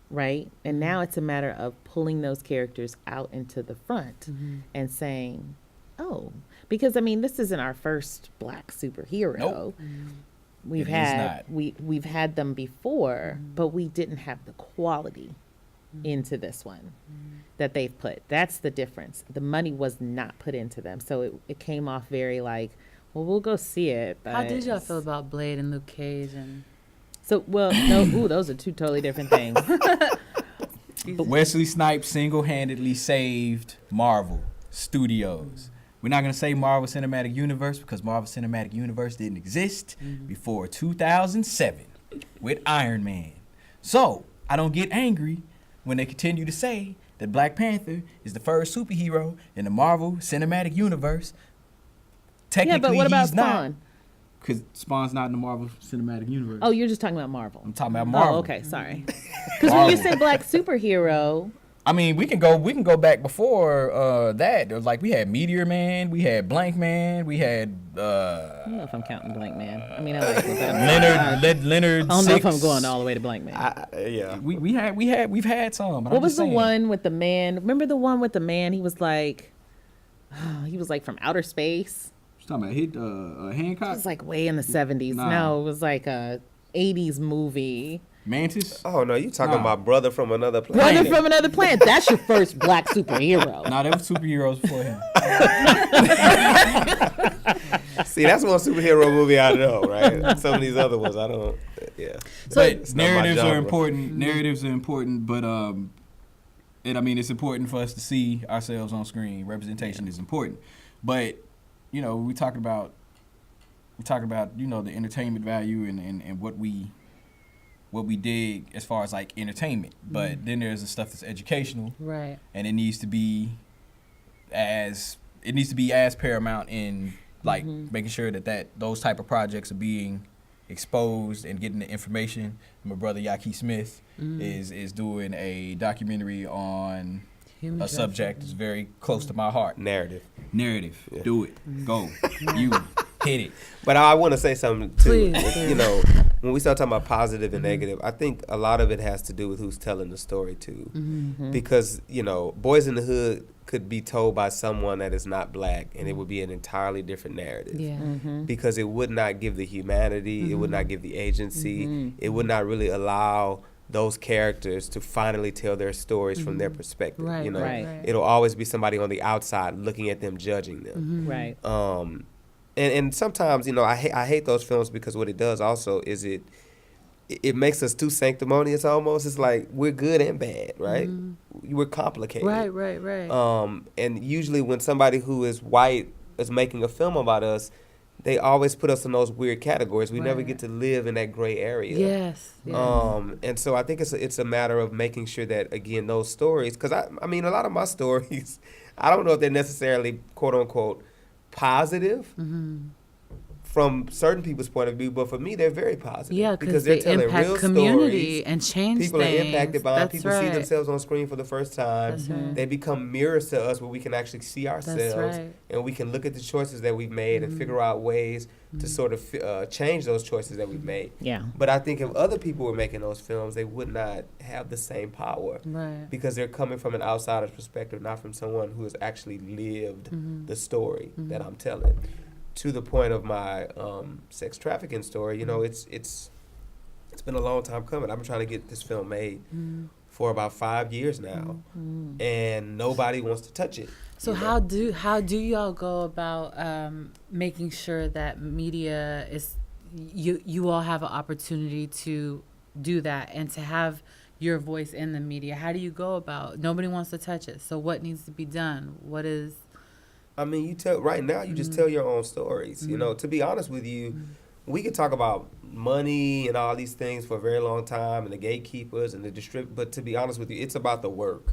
right? And now it's a matter of pulling those characters out into the front and saying, oh, because, I mean, this isn't our first Black superhero. Nope. We've It is had not. we've had them before, but we didn't have the quality into this one that they've put. That's the difference. The money was not put into them, so it came off very like, well, we'll go see it. But How did y'all feel about Blade and Luke Cage? And So, well, no, those are two totally different things. Wesley Snipes single-handedly saved Marvel Studios. We're not going to say Marvel Cinematic Universe because Marvel Cinematic Universe didn't exist before 2007 with Iron Man. So I don't get angry when they continue to say that Black Panther is the first superhero in the Marvel Cinematic Universe. Technically, Yeah, but what about he's not. Spawn? Because Spawn's not in the Marvel Cinematic Universe. Oh, you're just talking about Marvel. I'm talking about Marvel. Oh, okay, sorry. Because when you say Black superhero, I mean, we can go back before that. There was like we had Meteor Man, we had Blank Man, we had I don't know if I'm counting Blank Man. I mean, I like it, but Leonard. I don't know if I'm Six. going all the way to Blank Man. Yeah. We've had some. But What I'm was just the saying. one with the man? Remember the one with the man? He was like from outer space. You talking about It Hancock, was like way in the 70s. Nah. No, it was like a 80s movie. Mantis? Oh no, you talking Nah. about Brother from Another Planet? Brother from Another Planet. That's your first Black superhero. Nah, there were superheroes before him. See, that's one superhero movie I know, right? Some of these other ones I don't. Yeah. But It's not my narratives are genre. important. Narratives are important, but and I mean it's important for us to see ourselves on screen. Representation is important, but you know we talk about you know the entertainment value and what we dig as far as like entertainment. But then there's the stuff that's educational, right. and it needs to be as paramount in like making sure that those type of projects are being exposed and getting the information. My brother Yaki Smith is doing a documentary on Human a subject that's very close to my heart. Narrative. Narrative. Do it. Go. You hit it. But I want to say something too. Please. You know, when we start talking about positive and negative, I think a lot of it has to do with who's telling the story too. Because you know, Boys in the Hood could be told by someone that is not Black, and it would be an entirely different narrative. Yeah. Because it would not give the humanity, it would not give the agency, it would not really allow those characters to finally tell their stories from their perspective. Right, You know, right. it'll always be somebody on the outside looking at them, judging them. Right. And sometimes, you know, I hate those films because what it does also is it makes us too sanctimonious almost. It's like we're good and bad, right? We're complicated. Right. And usually when somebody who is white is making a film about us, they always put us in those weird categories. We never Right. get to live in that gray area. Yes. And so I think it's a matter of making sure that, again, those stories, because I mean, a lot of my stories, I don't know if they're necessarily, quote unquote, positive from certain people's point of view, but for me, they're very positive. Yeah, because they they're telling impact real community stories. and change People things. are impacted by them. That's People right. see themselves on screen for the first time. That's right. They become mirrors to us where we can actually see ourselves, right. and we can look at the choices that we've made and figure out ways to sort of change those choices that we've made. Yeah. But I think if other people were making those films, they would not have the same power Right. because they're coming from an outsider's perspective, not from someone who has actually lived the story that I'm telling. To the point of my sex trafficking story, you know, it's been a long time coming. I've been trying to get this film made for about 5 years now, and nobody wants to touch it. So you know? how do y'all go about making sure that media is you all have an opportunity to do that and to have your voice in the media? How do you go about? Nobody wants to touch it. So what needs to be done? What is? I mean, you just tell your own stories. You know, to be honest with you, we could talk about money and all these things for a very long time, and the gatekeepers and the but to be honest with you, it's about the work.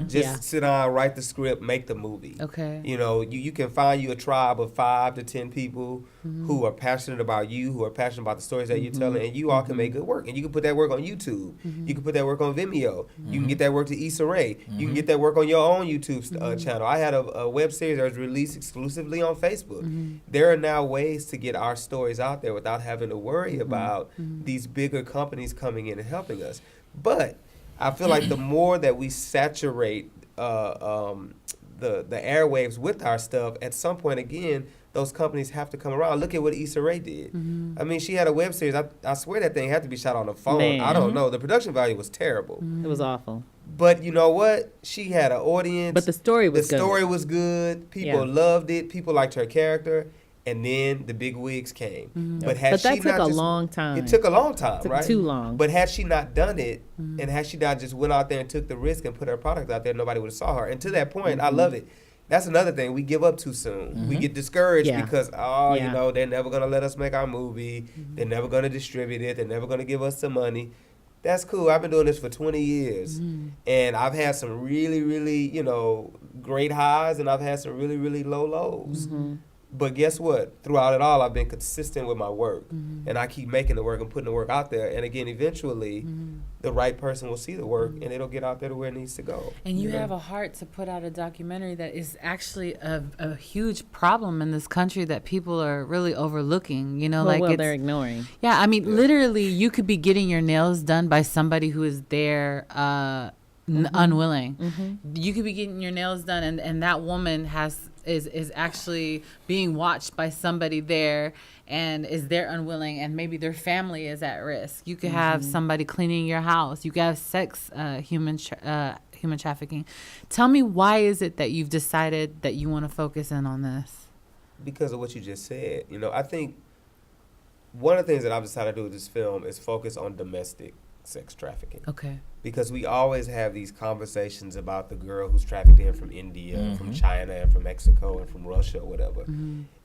Just sit down, write the script, make the movie. Okay. You know, you can find you a tribe of 5 to 10 people who are passionate about you, who are passionate about the stories that you're telling, and you all can make good work. And you can put that work on YouTube. You can put that work on Vimeo. You can get that work to Issa Rae. You can get that work on your own YouTube channel. I had a web series that was released exclusively on Facebook. There are now ways to get our stories out there without having to worry about these bigger companies coming in and helping us. But I feel like the more that we saturate the airwaves with our stuff, at some point again, those companies have to come around. Look at what Issa Rae did. I mean, she had a web series. I swear that thing had to be shot on a phone. Man. I don't know. The production value was terrible. It was awful. But you know what? She had an audience. But the story was good. The story was good. People loved it. People liked her character. And then the big wigs came. But But that took a long time. It took a long time, Took right? too long. But had she not done it, and had she not just went out there and took the risk and put her product out there, nobody would have saw her. And to that point, I love it. That's another thing. We give up too soon. We get discouraged because, you know, they're never going to let us make our movie. They're never going to distribute it. They're never going to give us some money. That's cool. I've been doing this for 20 years. And I've had some really, really, you know, great highs, and I've had some really, really low lows. But guess what? Throughout it all, I've been consistent with my work. And I keep making the work and putting the work out there. And again, eventually, the right person will see the work, and it'll get out there to where it needs to go. And you have a heart to put out a documentary that is actually a huge problem in this country that people are really overlooking. You know, Well, they're ignoring. Yeah, I mean, literally, you could be getting your nails done by somebody who is there unwilling. You could be getting your nails done, and that woman is actually being watched by somebody there and is there unwilling, and maybe their family is at risk. You could have somebody cleaning your house. You could have sex, human trafficking. Tell me, why is it that you've decided that you want to focus in on this? Because of what you just said. You know, I think one of the things that I've decided to do with this film is focus on domestic sex trafficking. Okay. Because we always have these conversations about the girl who's trafficked in from India, from China, and from Mexico, and from Russia, or whatever.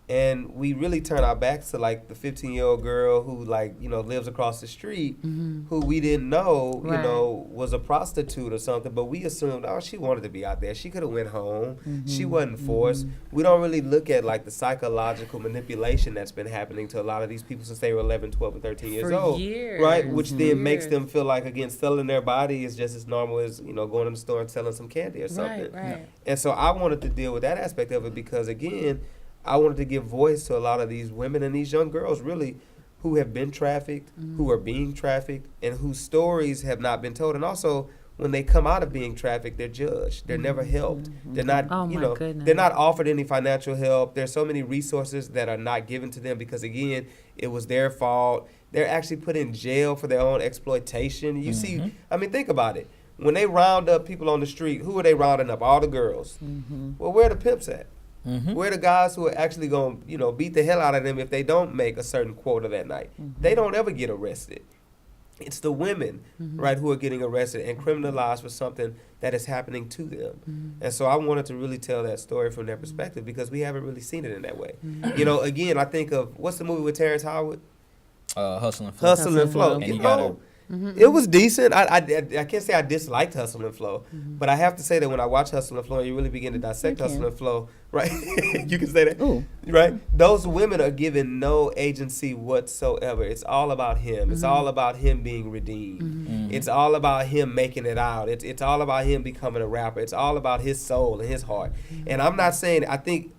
And we really turn our backs to, like, the 15-year-old girl who, like, you know, lives across the street, who we didn't know, you know, was a prostitute or something, but we assumed, oh, she wanted to be out there. She could have went home. She wasn't forced. We don't really look at, like, the psychological manipulation that's been happening to a lot of these people since they were 11, 12, and 13 years old. Years. Right? Which then makes them feel like, again, selling their body is just as normal as, you know, going to the store and selling some candy or something. Right. And so I wanted to deal with that aspect of it because, again, I wanted to give voice to a lot of these women and these young girls, really, who have been trafficked, who are being trafficked, and whose stories have not been told. And also, when they come out of being trafficked, they're judged. They're never helped. They're not, they're not offered any financial help. There's so many resources that are not given to them because, again, it was their fault. They're actually put in jail for their own exploitation. You see, I mean, think about it. When they round up people on the street, who are they rounding up? All the girls. Well, where are the pimps at? Where are the guys who are actually going to, you know, beat the hell out of them if they don't make a certain quota that night? They don't ever get arrested. It's the women, right, who are getting arrested and criminalized for something that is happening to them. And so I wanted to really tell that story from their perspective because we haven't really seen it in that way. You know, again, I think of, what's the movie with Terrence Howard? Hustle and Flow. Hustle and Flow. And You you gotta- know, it was decent. I can't say I disliked Hustle and Flow, but I have to say that when I watch Hustle and Flow and you really begin to dissect Hustle and Flow, right? You can say that. Ooh. Right? Those women are given no agency whatsoever. It's all about him. It's all about him being redeemed. It's all about him making it out. It's all about him becoming a rapper. It's all about his soul and his heart. And I'm not saying, I think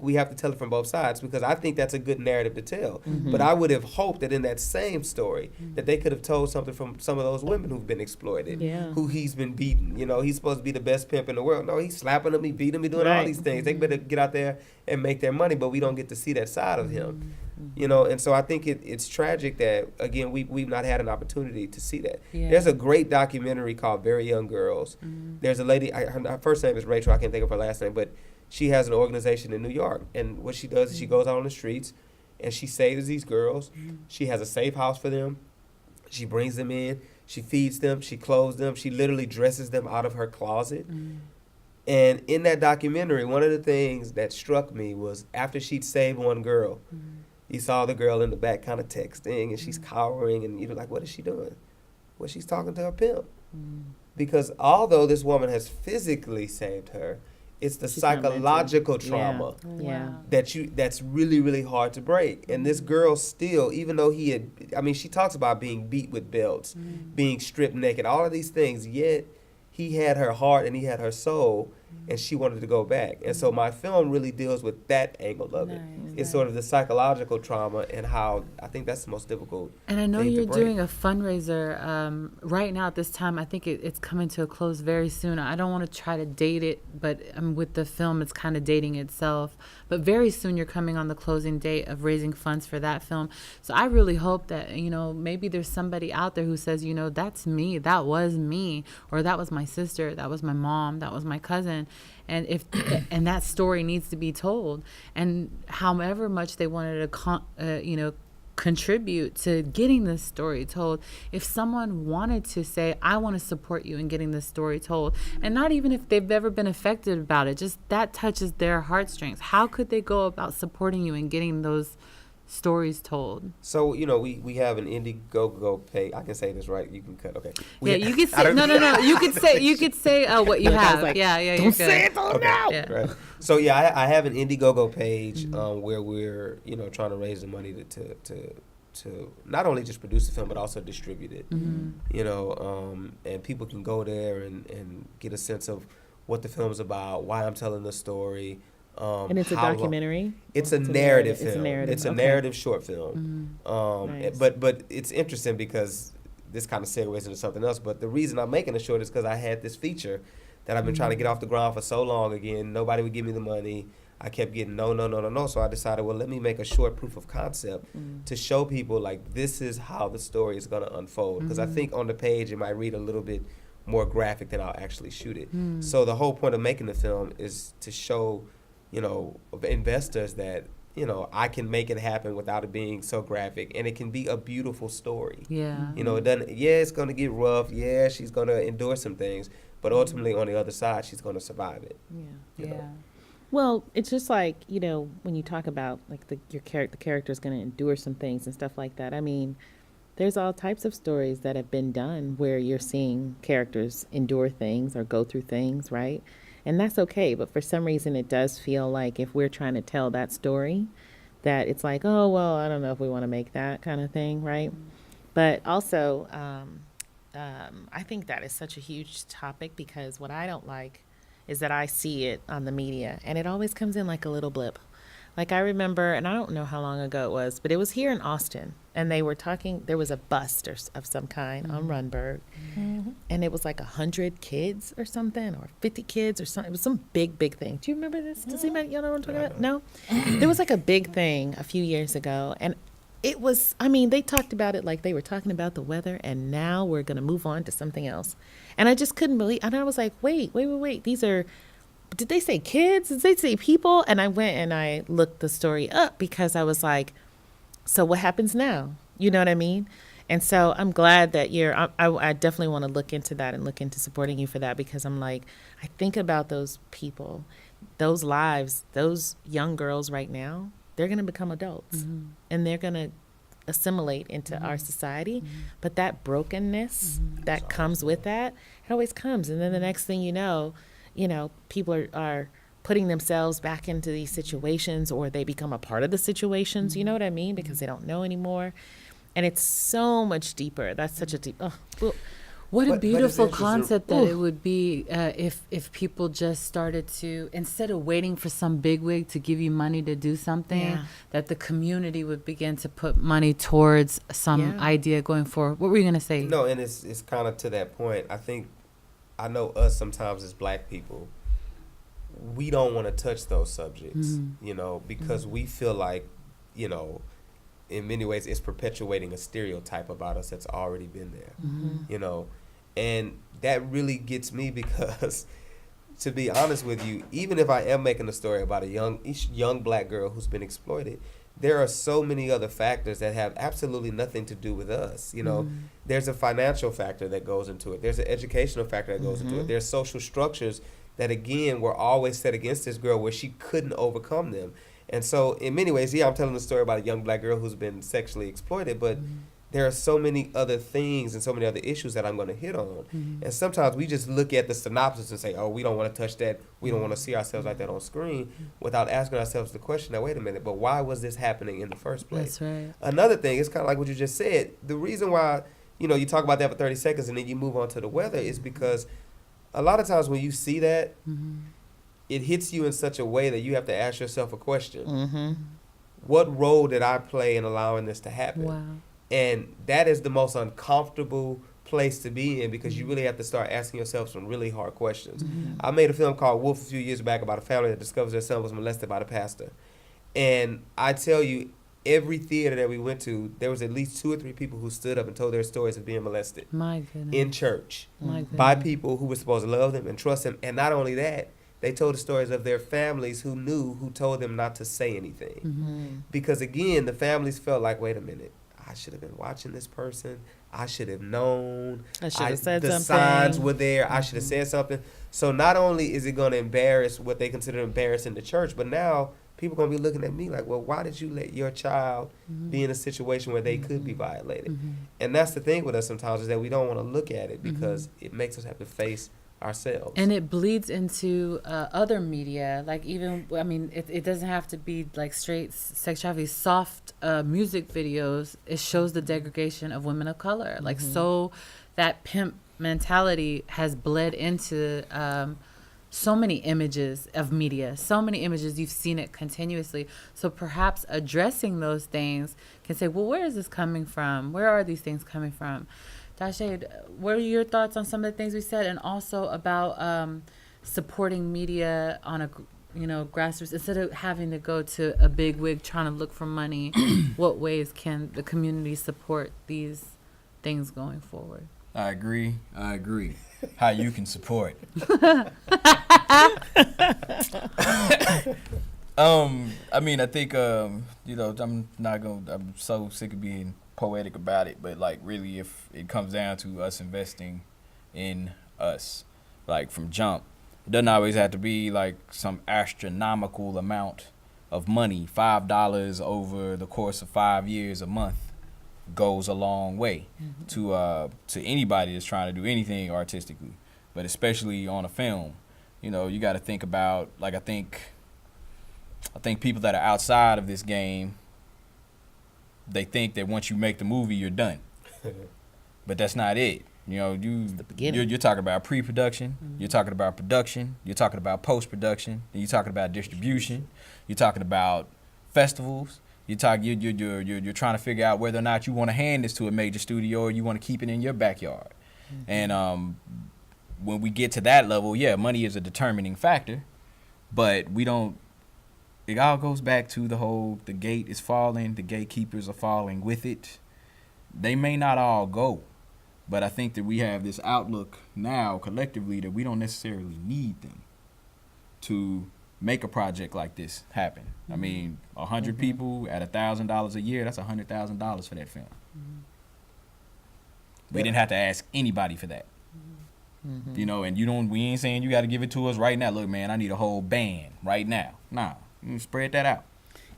we have to tell it from both sides because I think that's a good narrative to tell. But I would have hoped that in that same story that they could have told something from some of those women who've been exploited, who he's been beaten. You know, he's supposed to be the best pimp in the world. No, he's slapping them, he beating them, he doing all these things. They better get out there and make their money, but we don't get to see that side of him. You know, and so I think it's tragic that, again, we've not had an opportunity to see that. There's a great documentary called Very Young Girls. There's a lady, her first name is Rachel, I can't think of her last name, but she has an organization in New York. And what she does is she goes out on the streets and she saves these girls. She has a safe house for them. She brings them in. She feeds them. She clothes them. She literally dresses them out of her closet. And in that documentary, one of the things that struck me was after she'd saved one girl, you saw the girl in the back kind of texting, and she's cowering, and you're like, what is she doing? Well, she's talking to her pimp. Because although this woman has physically saved her, it's the psychological trauma that's really, really hard to break. And this girl still, even though she talks about being beat with belts, being stripped naked, all of these things, yet he had her heart and he had her soul, and she wanted to go back. And so my film really deals with that angle of it. It's sort of the psychological trauma and how I think that's the most difficult. And I know you're doing a fundraiser right now at this time. I think it's coming to a close very soon. I don't want to try to date it, but with the film, it's kind of dating itself. But very soon you're coming on the closing date of raising funds for that film. So I really hope that, maybe there's somebody out there who says, that's me, that was me, or that was my sister, that was my mom, that was my cousin. And and that story needs to be told. And however much they wanted to, contribute to getting this story told, if someone wanted to say, I want to support you in getting this story told, and not even if they've ever been affected about it, just that touches their heartstrings, how could they go about supporting you and getting those stories told? So, we have an Indiegogo page. I can say this, right? You can cut. Okay. You could say no. You could say what you have. Don't say it though now. Yeah. Right. So I have an Indiegogo page where we're trying to raise the money to not only just produce the film but also distribute it. And people can go there and get a sense of what the film's about, why I'm telling the story. And it's a documentary? It's a narrative film. It's a narrative short film. Nice. But it's interesting because this kind of segues into something else. But the reason I'm making it short is because I had this feature that I've been trying to get off the ground for so long. Again, nobody would give me the money. I kept getting no. So I decided, well, let me make a short proof of concept to show people, like, this is how the story is going to unfold. Because I think on the page it might read a little bit more graphic than I'll actually shoot it. So the whole point of making the film is to show investors that, I can make it happen without it being so graphic, and it can be a beautiful story. Yeah. It doesn't, it's going to get rough. Yeah, she's going to endure some things, but ultimately on the other side, she's going to survive it. Yeah. Well, it's just like, when you talk about like the character is going to endure some things and stuff like that. I mean, there's all types of stories that have been done where you're seeing characters endure things or go through things, right? And that's okay, but for some reason it does feel like if we're trying to tell that story, that it's like, oh, well, I don't know if we want to make that kind of thing, right? But also, I think that is such a huge topic because what I don't like is that I see it on the media, and it always comes in like a little blip. Like I remember, and I don't know how long ago it was, but it was here in Austin, and they were talking, there was a bust of some kind on Runberg, and it was like 100 kids or something, or 50 kids or something. It was some big thing. Do you remember this? Does anybody, y'all know what I'm talking about? No? There was like a big thing a few years ago, and it was, they talked about it like they were talking about the weather, and now we're going to move on to something else. And I just couldn't believe, and I was like, wait, these are, did they say kids? Did they say people? And I went and I looked the story up because I was like, so what happens now? You know what I mean? And so I'm glad that I definitely want to look into that and look into supporting you for that, because I'm like, I think about those people, those lives, those young girls right now, they're going to become adults and they're going to assimilate into our society. But that brokenness that comes with that, it always comes. And then the next thing you know, people are putting themselves back into these situations, or they become a part of the situations, you know what I mean? Because they don't know anymore. And it's so much deeper. That's such a deep, what a beautiful concept that it would be if people just started to, instead of waiting for some bigwig to give you money to do something, that the community would begin to put money towards some idea going forward. What were you going to say? No, and it's kind of to that point. I know us sometimes as Black people, we don't want to touch those subjects, because we feel like, in many ways it's perpetuating a stereotype about us that's already been there, and that really gets me because, to be honest with you, even if I am making a story about a young Black girl who's been exploited, there are so many other factors that have absolutely nothing to do with us. There's a financial factor that goes into it. There's an educational factor that goes into it. There's social structures that, again, were always set against this girl where she couldn't overcome them. And so in many ways, yeah, I'm telling a story about a young black girl who's been sexually exploited, but there are so many other things and so many other issues that I'm going to hit on. And sometimes we just look at the synopsis and say, oh, we don't want to touch that. We don't want to see ourselves like that on screen, without asking ourselves the question, now, wait a minute, but why was this happening in the first place? That's right. Another thing, it's kind of like what you just said. The reason why, you talk about that for 30 seconds and then you move on to the weather is because a lot of times when you see that, it hits you in such a way that you have to ask yourself a question. What role did I play in allowing this to happen? Wow. And that is the most uncomfortable place to be in, because you really have to start asking yourself some really hard questions. I made a film called Wolf a few years back about a family that discovers their son was molested by the pastor. And I tell you, every theater that we went to, there was at least 2 or 3 people who stood up and told their stories of being molested My goodness. in church My goodness. by people who were supposed to love them and trust them. And not only that, they told the stories of their families who told them not to say anything. Because again, the families felt like, wait a minute, I should have been watching this person. I should have known. I should have said the something. signs were there. I should have said something. So not only is it going to embarrass what they consider embarrassing the church, but now people are going to be looking at me like, well, why did you let your child be in a situation where they could be violated? And that's the thing with us sometimes, is that we don't want to look at it because it makes us have to face ourselves. And it bleeds into other media, like even, I mean, it doesn't have to be like straight sex trafficking. Soft music videos, it shows the degradation of women of color. Like, so that pimp mentality has bled into so many images of media, so many images, you've seen it continuously. So perhaps addressing those things can say, well, where is this coming from? Where are these things coming from? Dashaid, what are your thoughts on some of the things we said, and also about supporting media on a grassroots, instead of having to go to a big wig trying to look for money? What ways can the community support these things going forward? I agree. How you can support. I mean, I think I'm so sick of being poetic about it, but like really, if it comes down to us investing in us, like from jump, it doesn't always have to be like some astronomical amount of money. $5 over the course of 5 years a month goes a long way to anybody that's trying to do anything artistically, but especially on a film. You got to think about, like, I think people that are outside of this game, they think that once you make the movie, you're done. But that's not it. You're talking about pre-production, you're talking about production, you're talking about post-production, and you're talking about distribution, you're talking about festivals. You're trying to figure out whether or not you want to hand this to a major studio or you want to keep it in your backyard. And when we get to that level, yeah, money is a determining factor, but we don't. It all goes back to the gate is falling, the gatekeepers are falling with it. They may not all go, but I think that we have this outlook now collectively that we don't necessarily need them to make a project like this happen. I mean, 100 people at $1,000 a year, that's $100,000 for that film. We didn't have to ask anybody for that. And we ain't saying you got to give it to us right now. Look, man, I need a whole band right now. Nah, spread that out.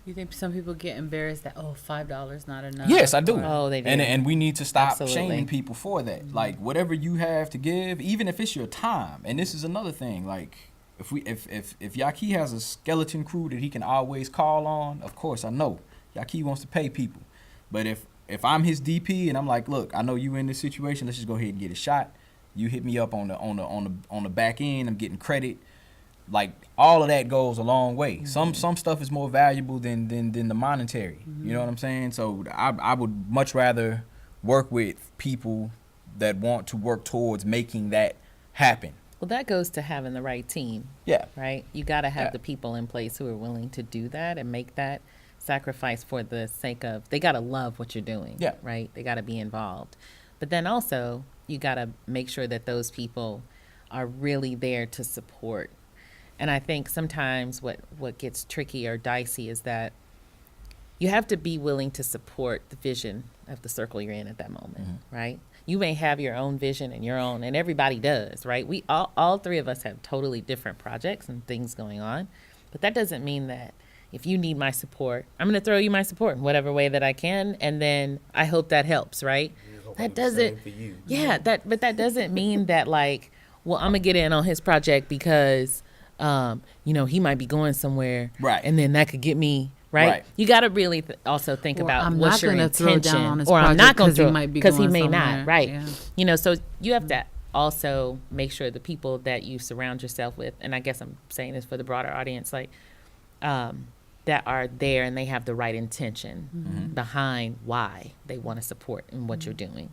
You think some people get embarrassed that, $5 not enough? Yes, I do. Oh, they do. And we need to stop Absolutely. shaming people for that. Like, whatever you have to give, even if it's your time. And this is another thing, like, if Yaki has a skeleton crew that he can always call on, of course I know Yaki wants to pay people. But if I'm his DP and I'm like, look, I know you in this situation, let's just go ahead and get a shot. You hit me up on the back end, I'm getting credit. Like, all of that goes a long way. Some stuff is more valuable than the monetary. You know what I'm saying? So I would much rather work with people that want to work towards making that happen. Well, that goes to having the right team. Yeah. Right? You got to have the people in place who are willing to do that and make that sacrifice for the sake of, they got to love what you're doing. Yeah. Right? They got to be involved. But then also, you got to make sure that those people are really there to support. And I think sometimes what gets tricky or dicey is that you have to be willing to support the vision of the circle you're in at that moment, right? You may have your own vision and everybody does, right? We all 3 of us have totally different projects and things going on, but that doesn't mean that, if you need my support, I'm going to throw you my support in whatever way that I can. And then I hope that helps, right? That doesn't, but that doesn't mean that like, well, I'm going to get in on his project because, he might be going somewhere. Right. And then that could get me, right? You got to really also think about what's your intention. Or I'm not going to throw because he may not, right? Yeah. So you have to also make sure the people that you surround yourself with, and I guess I'm saying this for the broader audience, like, that are there and they have the right intention behind why they want to support and what you're doing.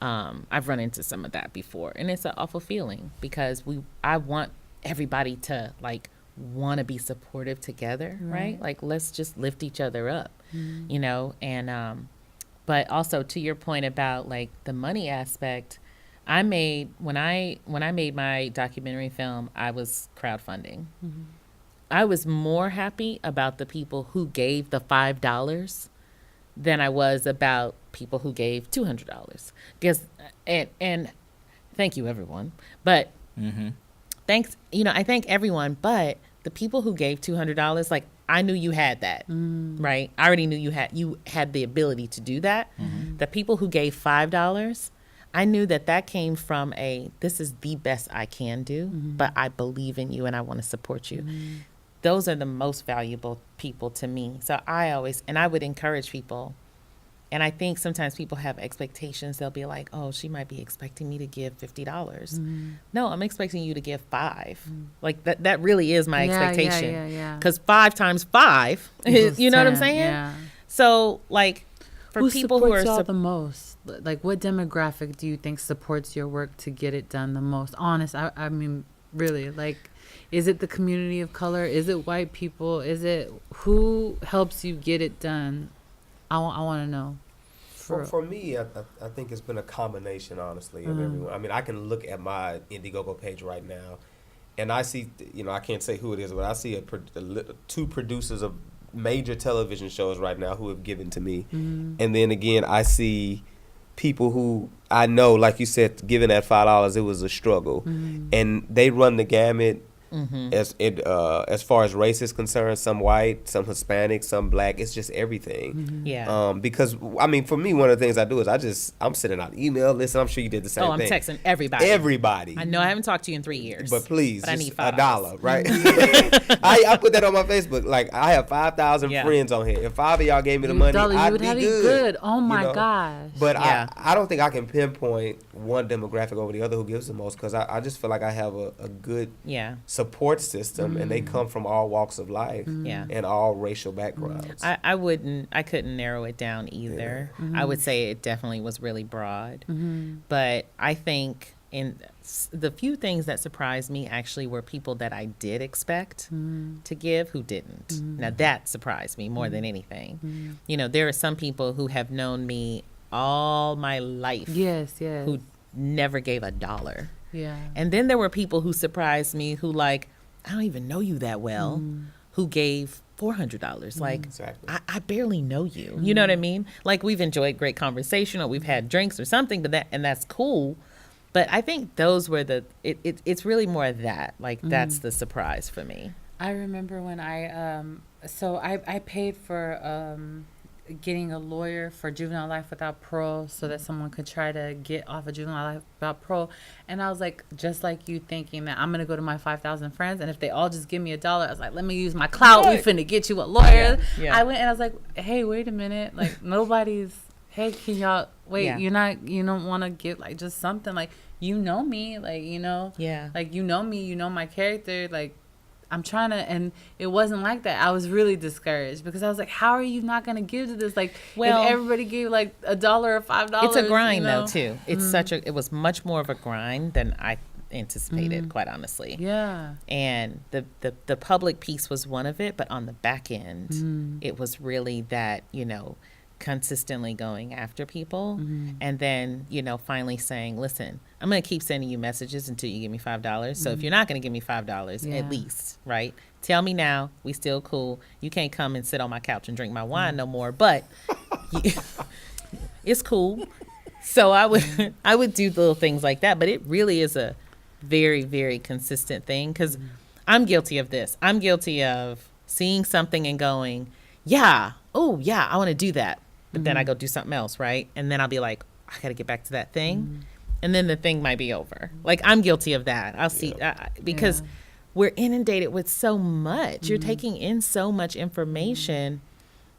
I've run into some of that before, and it's an awful feeling because I want everybody to like want to be supportive together, right? Like let's just lift each other up, and but also to your point about like the money aspect, when I made my documentary film, I was crowdfunding. I was more happy about the people who gave the $5 than I was about people who gave $200. Because and thank you everyone, but thanks. I thank everyone, but the people who gave $200, like I knew you had that, right? I already knew you had the ability to do that. The people who gave $5, I knew that came from this is the best I can do, but I believe in you and I want to support you. Those are the most valuable people to me. So I would encourage people. And I think sometimes people have expectations. They'll be like, oh, she might be expecting me to give $50. No, I'm expecting you to give $5. Like that really is my expectation. Yeah. Because 5 times 5, you know what I'm saying? Yeah. So like for people who are y'all the most, like what demographic do you think supports your work to get it done the most? Honest, I mean, really, like, is it the community of color? Is it white people? Is it who helps you get it done? I want to know. For me, I think it's been a combination, honestly, of everyone. I mean, I can look at my Indiegogo page right now, and I see, I can't say who it is, but I see 2 producers of major television shows right now who have given to me. And then again, I see people who I know, like you said, giving that $5, it was a struggle. And they run the gamut. As far as race is concerned, some white, some Hispanic, some black. It's just everything. Because I mean, for me, one of the things I do is I'm sending out email. Listen, I'm sure you did the same thing. I'm texting everybody. Everybody. I know I haven't talked to you in 3 years. But please, I need $5. $1, right? I put that on my Facebook. Like I have 5,000 friends on here. If 5 of y'all gave me the money, I'd be good. Oh my gosh. But I don't think I can pinpoint one demographic over the other who gives the most, because I just feel like I have a good support system, and they come from all walks of life and all racial backgrounds. I couldn't narrow it down either. I would say it definitely was really broad, but I think in the few things that surprised me actually were people that I did expect to give who didn't. Now that surprised me more than anything. There are some people who have known me all my life who never gave $1. And then there were people who surprised me who like, I don't even know you that well, who gave $400. Like, I barely know you. You know what I mean? Like, we've enjoyed great conversation or we've had drinks or something, but that's cool. But I think those were it's really more of that. Like, that's the surprise for me. I remember when I paid for getting a lawyer for juvenile life without parole so that someone could try to get off of juvenile life without parole. And I was like, just like you, thinking that I'm going to go to my 5,000 friends, and if they all just give me $1, I was like, let me use my clout. We finna get you a lawyer. I went and I was like, hey, wait a minute. Like, nobody's, hey, can y'all, wait, you don't want to get like just something like, me, like, like, me, my character, like, I'm trying to, and it wasn't like that. I was really discouraged because I was like, how are you not going to give to this? Like, if everybody gave like $1 or $5. It's a grind though, too. It's it was much more of a grind than I anticipated, quite honestly. Yeah. And the public piece was one of it, but on the back end, it was really that, consistently going after people and then, finally saying, listen, I'm going to keep sending you messages until you give me $5. So if you're not going to give me $5, at least, right? Tell me now, we still cool. You can't come and sit on my couch and drink my wine no more, but it's cool. So I would do little things like that, but it really is a very, very consistent thing because I'm guilty of this. I'm guilty of seeing something and going, yeah, oh yeah, I want to do that. But then I go do something else, right? And then I'll be like, I got to get back to that thing. And then the thing might be over. Like, I'm guilty of that. I'll see, because we're inundated with so much. You're taking in so much information.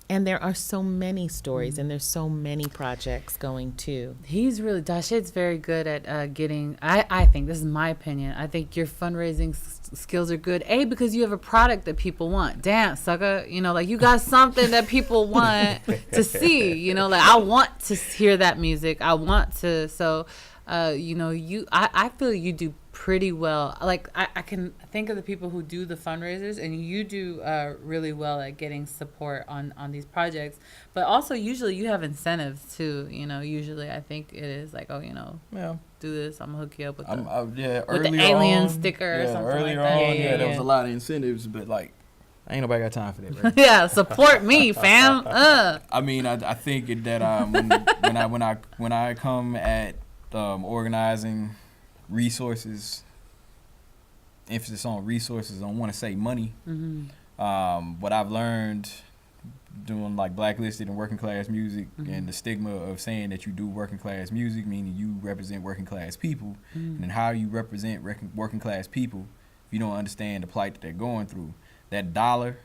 And there are so many stories, and there's so many projects going too. He's really, Dashed's very good at getting, I think, this is my opinion, I think your fundraising skills are good. Because you have a product that people want. Damn, sucker. You know, like, you got something that people want to see. You know, like, I want to hear that music. I want to, so, you know, I feel you do pretty well. Like, I can think of the people who do the fundraisers, and you do really well at getting support on these projects. But also, usually you have incentives too. You know, usually I think it is like, oh, you know, do this. I'm gonna hook you up with the alien sticker or something like that. There was a lot of incentives, but like, ain't nobody got time for that, right? Yeah, support me, fam. I mean, I think that when I come at organizing resources, emphasis on resources, I don't want to say money. What I've learned doing like blacklisted and working class music, and the stigma of saying that you do working class music, meaning you represent working class people, and then how you represent working class people if you don't understand the plight that they're going through. That dollar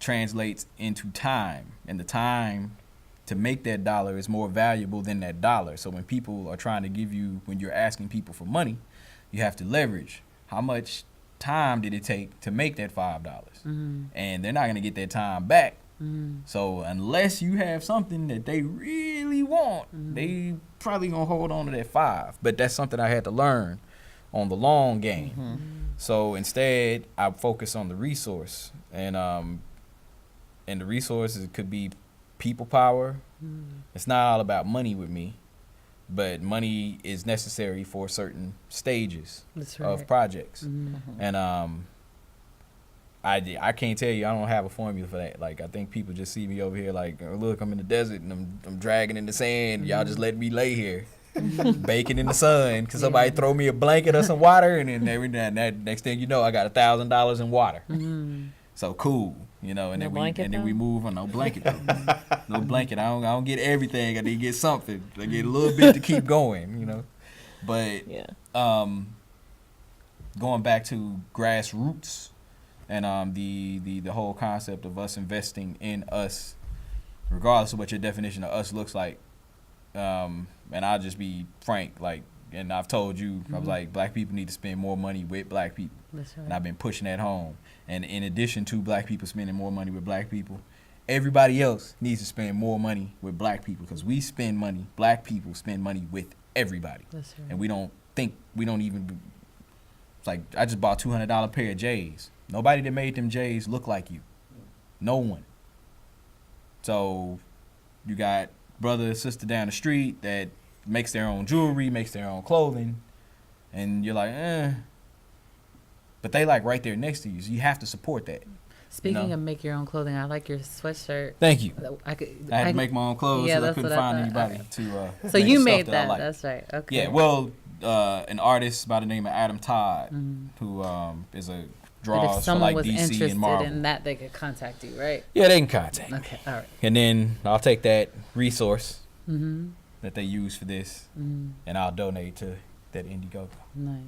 translates into time, and the time to make that dollar is more valuable than that dollar. So when people are trying to give you, when you're asking people for money, you have to leverage how much time did it take to make that $5, and they're not going to get that time back. So unless you have something that they really want, they probably gonna hold on to that $5. But that's something I had to learn on the long game. So instead, I focus on the resource, and the resources could be people power. It's not all about money with me, but money is necessary for certain stages of projects. And I can't tell you, I don't have a formula for that. Like, I think people just see me over here like, oh, look, I'm in the desert and I'm dragging in the sand. Y'all just let me lay here baking in the sun because somebody throw me a blanket or some water, and then that next thing you know, I got $1,000 in water. So cool. You know, and then we move on. No blanket though. No blanket. I don't get everything. I need to get something. I get a little bit to keep going, you know. But going back to grassroots and the whole concept of us investing in us, regardless of what your definition of us looks like. And I'll just be frank, like, and I've told you, I was like, black people need to spend more money with black people. That's right. And I've been pushing that home. And in addition to black people spending more money with black people, everybody else needs to spend more money with black people, because we spend money, black people spend money with everybody. That's right. And we don't even, it's like, I just bought $200 pair of J's. Nobody that made them J's look like you. No one. So you got brother and sister down the street that makes their own jewelry, makes their own clothing, and you're like, but they like right there next to you, so you have to support that. Speaking of make your own clothing, I like your sweatshirt. Thank you. I had to make my own clothes because I couldn't find anybody to. So you made that. That's right. Okay. Yeah. Well, an artist by the name of Adam Todd, who is a draws for like DC and Marvel. If someone was interested in that, they could contact you, right? Yeah, they can contact me. Okay. All right. And then I'll take that resource that they use for this, and I'll donate to that Indiegogo. Nice.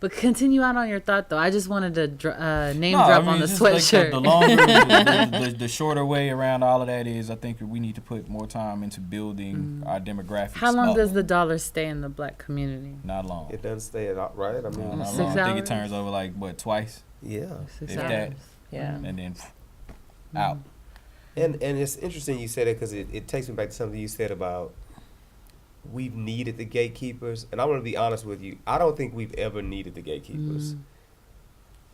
But continue out on your thought, though. I just wanted to name drop on the sweatshirt. Like the longer, the shorter way around all of that is, I think that we need to put more time into building our demographics. How long does the dollar stay in the black community? Not long. It doesn't stay at right. I mean, not long. I think it turns over like what, twice? Yeah. 6 if hours. that. Yeah. And then out. And it's interesting you said it, because it takes me back to something you said about we've needed the gatekeepers. And I'm going to be honest with you. I don't think we've ever needed the gatekeepers.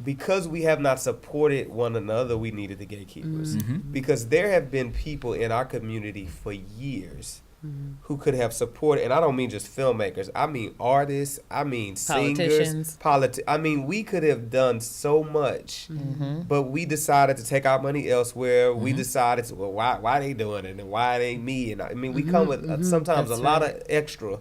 Because we have not supported one another, we needed the gatekeepers. Because there have been people in our community for years who could have supported, and I don't mean just filmmakers, I mean artists, I mean singers, I mean, we could have done so much, but we decided to take our money elsewhere. We decided to, well, why they doing it and why it ain't me? And I mean, we come with sometimes a lot of extra,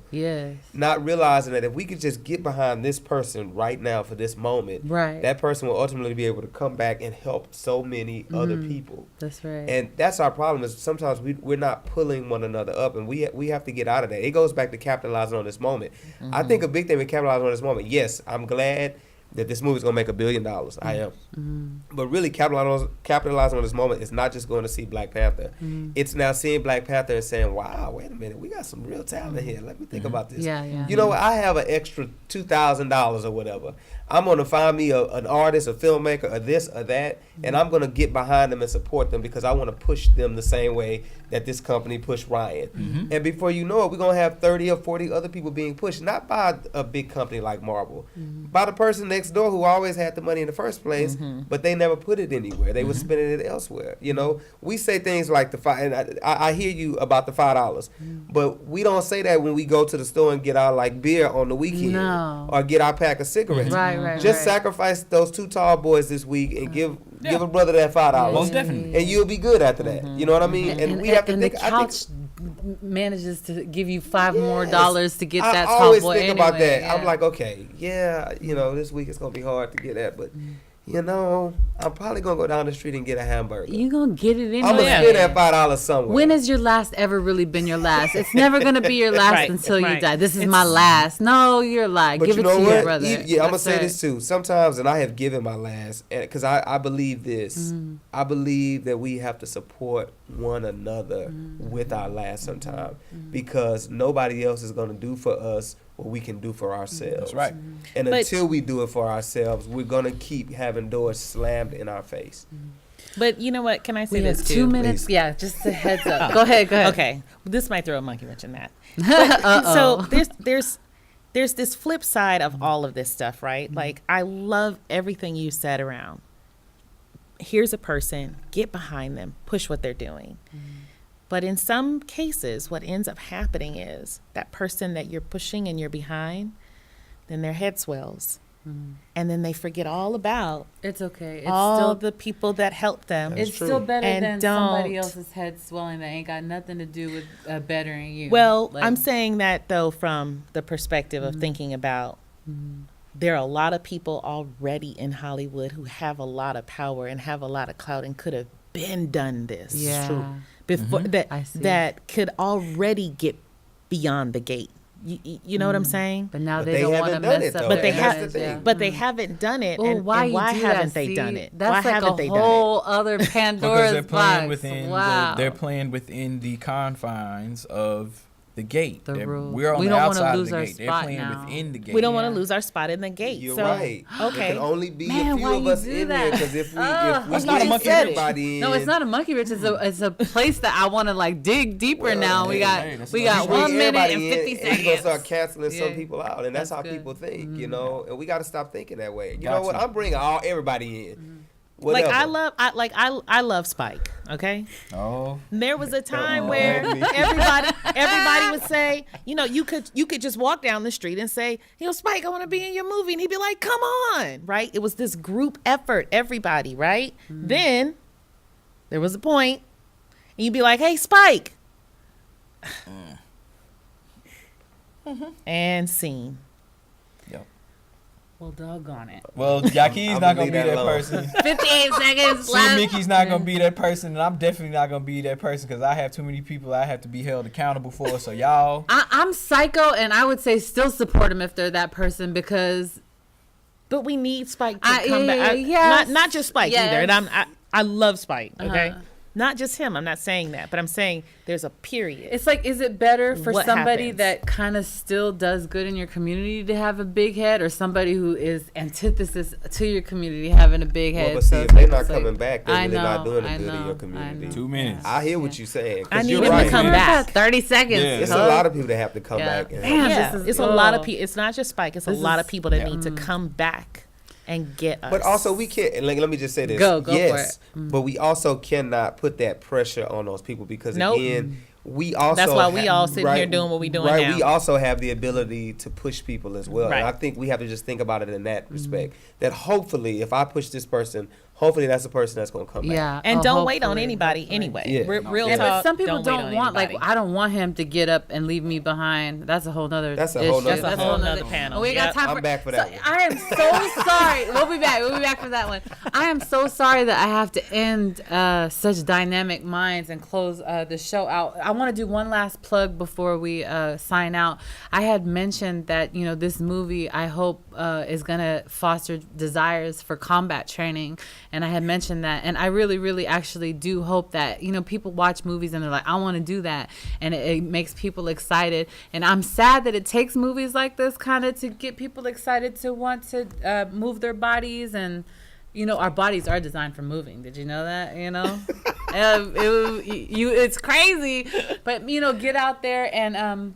not realizing that if we could just get behind this person right now for this moment, that person will ultimately be able to come back and help so many other people. That's right. And that's our problem, is sometimes we're not pulling one another up, and we have to get out of that. It goes back to capitalizing on this moment. I think a big thing with capitalizing on this moment, yes, I'm glad that this movie's gonna make $1 billion. I am. But really capitalizing on this moment is not just going to see Black Panther. It's now seeing Black Panther and saying, wow, wait a minute, we got some real talent here. Let me think about this. You know what? I have an extra $2,000 or whatever. I'm going to find me an artist, a filmmaker, or this or that, and I'm going to get behind them and support them because I want to push them the same way that this company pushed Ryan. And before you know it, we're going to have 30 or 40 other people being pushed, not by a big company like Marvel, by the person next door who always had the money in the first place, but they never put it anywhere. They were spending it elsewhere. You know, we say things like and I hear you about the $5, but we don't say that when we go to the store and get our like beer on the weekend or get our pack of cigarettes. Just sacrifice those 2 tall boys this week and give a brother that $5. Most definitely. And you'll be good after that. You know what I mean? And we have to think. The couch manages to give you $5 more to get that I tall always boy think anyway. about that. I'm like, okay, you know, this week it's gonna be hard to get that, but you know, I'm probably gonna go down the street and get a hamburger. You gonna get it anyway. I'm gonna spend that $5 somewhere. When has your last ever really been your last? It's never gonna be your last until you die. This is my last. No, you're lying. Give it to your brother. I'm gonna say this too. Sometimes, and I have given my last, because I believe this. I believe that we have to support one another with our last sometime, because nobody else is gonna do for us what we can do for ourselves. That's right. And until we do it for ourselves, we're going to keep having doors slammed in our face. But you know what? Can I say this too? 2 minutes. Please. Yeah, just a heads up. Go ahead. Okay. This might throw a monkey wrench in that. But, so there's this flip side of all of this stuff, right? Like, I love everything you said around. Here's a person, get behind them, push what they're doing. But in some cases, what ends up happening is that person that you're pushing and you're behind, then their head swells. And then they forget all about it's okay. It's all still the people that helped them. It's still better than somebody else's head swelling that ain't got nothing to do with bettering you. Well, I'm saying that, though, from the perspective of thinking about there are a lot of people already in Hollywood who have a lot of power and have a lot of clout and could have been done this. Yeah. Before that could already get beyond the gate. You know what I'm saying? But now they don't want to mess up. But they haven't done it. Well, and why haven't they done it? That's why like haven't a whole other Pandora's because they're playing box. within they're playing within the confines of the gate. Rule. We're on we the don't outside lose of the our gate. They're spot playing now. within the gate. We don't want to lose our spot in the gate. You're so, right. Okay. There can only be Man, a few why of you us do in that? here, because if we That's not a get monkey everybody in. No, it's not a monkey wrench. It's a place that I want to like dig deeper now. We got bring 1 minute and everybody 50 in, seconds. You're gonna start canceling some people out, and that's how good. people think, you know. And we got to stop thinking that way. You know Got what? to. I'm bringing everybody in. Like Whatever. I love Spike. Okay. Oh. There was a time where everybody would say, you know, you could just walk down the street and say, you know, Spike, I want to be in your movie, and he'd be like, come on, right? It was this group effort, everybody, right? Then there was a point, and you'd be like, hey, Spike, and scene. Well, doggone it. Well, Yaki's not gonna be that alone. person. 58 seconds See, left. Mickey's not gonna be that person, and I'm definitely not gonna be that person because I have too many people I have to be held accountable for. So y'all, I'm psycho, and I would say still support him if they're that person because. But we need Spike to come back. Yes. Not just Spike either. And I love Spike. Okay. Uh-huh. Not just him. I'm not saying that, but I'm saying there's a period. It's like, is it better for What somebody happens? that kind of still does good in your community to have a big head, or somebody who is antithesis to your community having a big head? Well, but see, if they're not coming back, they're really not doing I it good in know, your community. 2 minutes. I hear what you're saying. 'Cause I need you're him right. to come back. 30 seconds. Yeah. It's a lot of people that have to come back. And Damn, Yeah, this is- it's a lot of people. It's not just Spike. It's a This lot is- of people that need to come back. and get us. But also we can't. Let me just say this. Go yes, for it. but we also cannot put that pressure on those people because Nope. again, we also That's why we all sitting here doing what we doing now. We also have the ability to push people as well, Right. and I think we have to just think about it in that respect. That hopefully, if I push this person, hopefully that's the person that's going to come back. Yeah. And oh, don't wait on hopefully. anybody anyway. Yeah. Real Yeah, talk. but some people wait don't on want, like, anybody. I don't want him to get up and leave me behind. That's a whole nother That's a whole issue. nother That's a whole nother panel. We got Yep. time I'm for back for that one. I am so sorry. We'll be back. We'll be back for that one. I am so sorry that I have to end such dynamic minds and close the show out. I want to do one last plug before we sign out. I had mentioned that, you know, this movie, I hope, is going to foster desires for combat training. And I had mentioned that. And I really, really actually do hope that, you know, people watch movies and they're like, I want to do that. And it makes people excited. And I'm sad that it takes movies like this kind of to get people excited to want to move their bodies. And, you know, our bodies are designed for moving. Did you know that? You know, it's crazy. But, you know, get out there and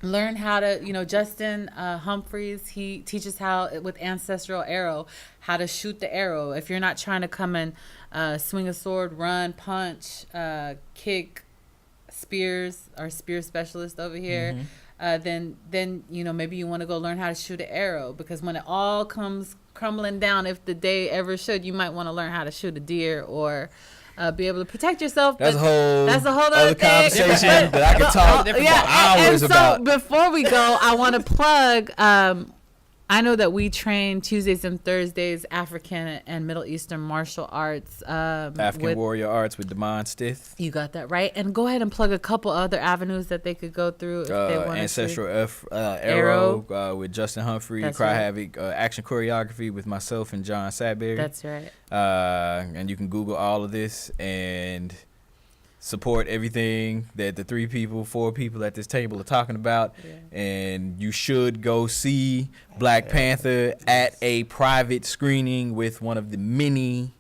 learn how to, you know, Justin Humphreys, he teaches how, with Ancestral Arrow, how to shoot the arrow. If you're not trying to come and swing a sword, run, punch, kick, spears, our spear specialist over here, then you know, maybe you want to go learn how to shoot an arrow, because when it all comes crumbling down, if the day ever should, you might want to learn how to shoot a deer or be able to protect yourself. That's a whole other other thing. conversation that I could talk for hours and so about. before we go, I want to plug. I know that we train Tuesdays and Thursdays African and Middle Eastern martial arts. African warrior arts with Demond Stith. You got that right. And go ahead and plug a couple other avenues that they could go through if they wanted Ancestral to. Arrow with Justin Humphrey, That's Cry right. Havoc, action choreography with myself and John Sadberry. That's right. And you can Google all of this and support everything that the 4 people at this table are talking about. Yeah. And you should go see Black Panther at a private screening with one of the many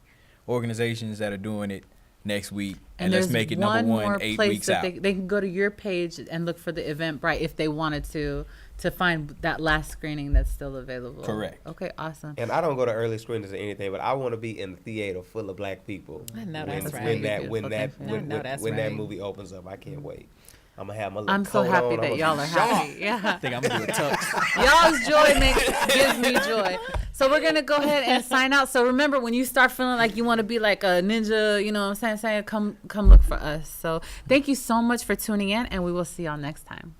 organizations that are doing it next week. And let's make it number one 8 weeks out. They can go to your page and look for the Eventbrite if they wanted to find that last screening that's still available. Correct. Okay, awesome. And I don't go to early screenings or anything, but I want to be in the theater full of black people. I know when, that's when right. when that right. movie opens up. I can't wait. I'm gonna have my little I'm so coat happy on. that I'm y'all gonna are be sharp. happy. Yeah. I think I'm going to do a tux. Y'all's joy gives me joy. So we're going to go ahead and sign out. So remember, when you start feeling like you want to be like a ninja, you know what I'm saying, come look for us. So thank you so much for tuning in, and we will see y'all next time.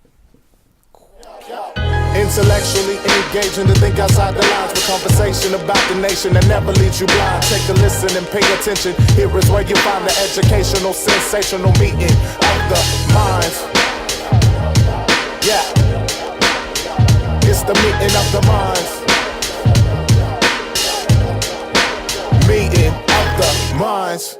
Intellectually engaging to think outside the lines with conversation about the nation that never leaves you blind. Take a listen and pay attention. Here is where you find the educational, sensational meeting of the minds. Yeah, it's the meeting of the minds. Meeting of the minds.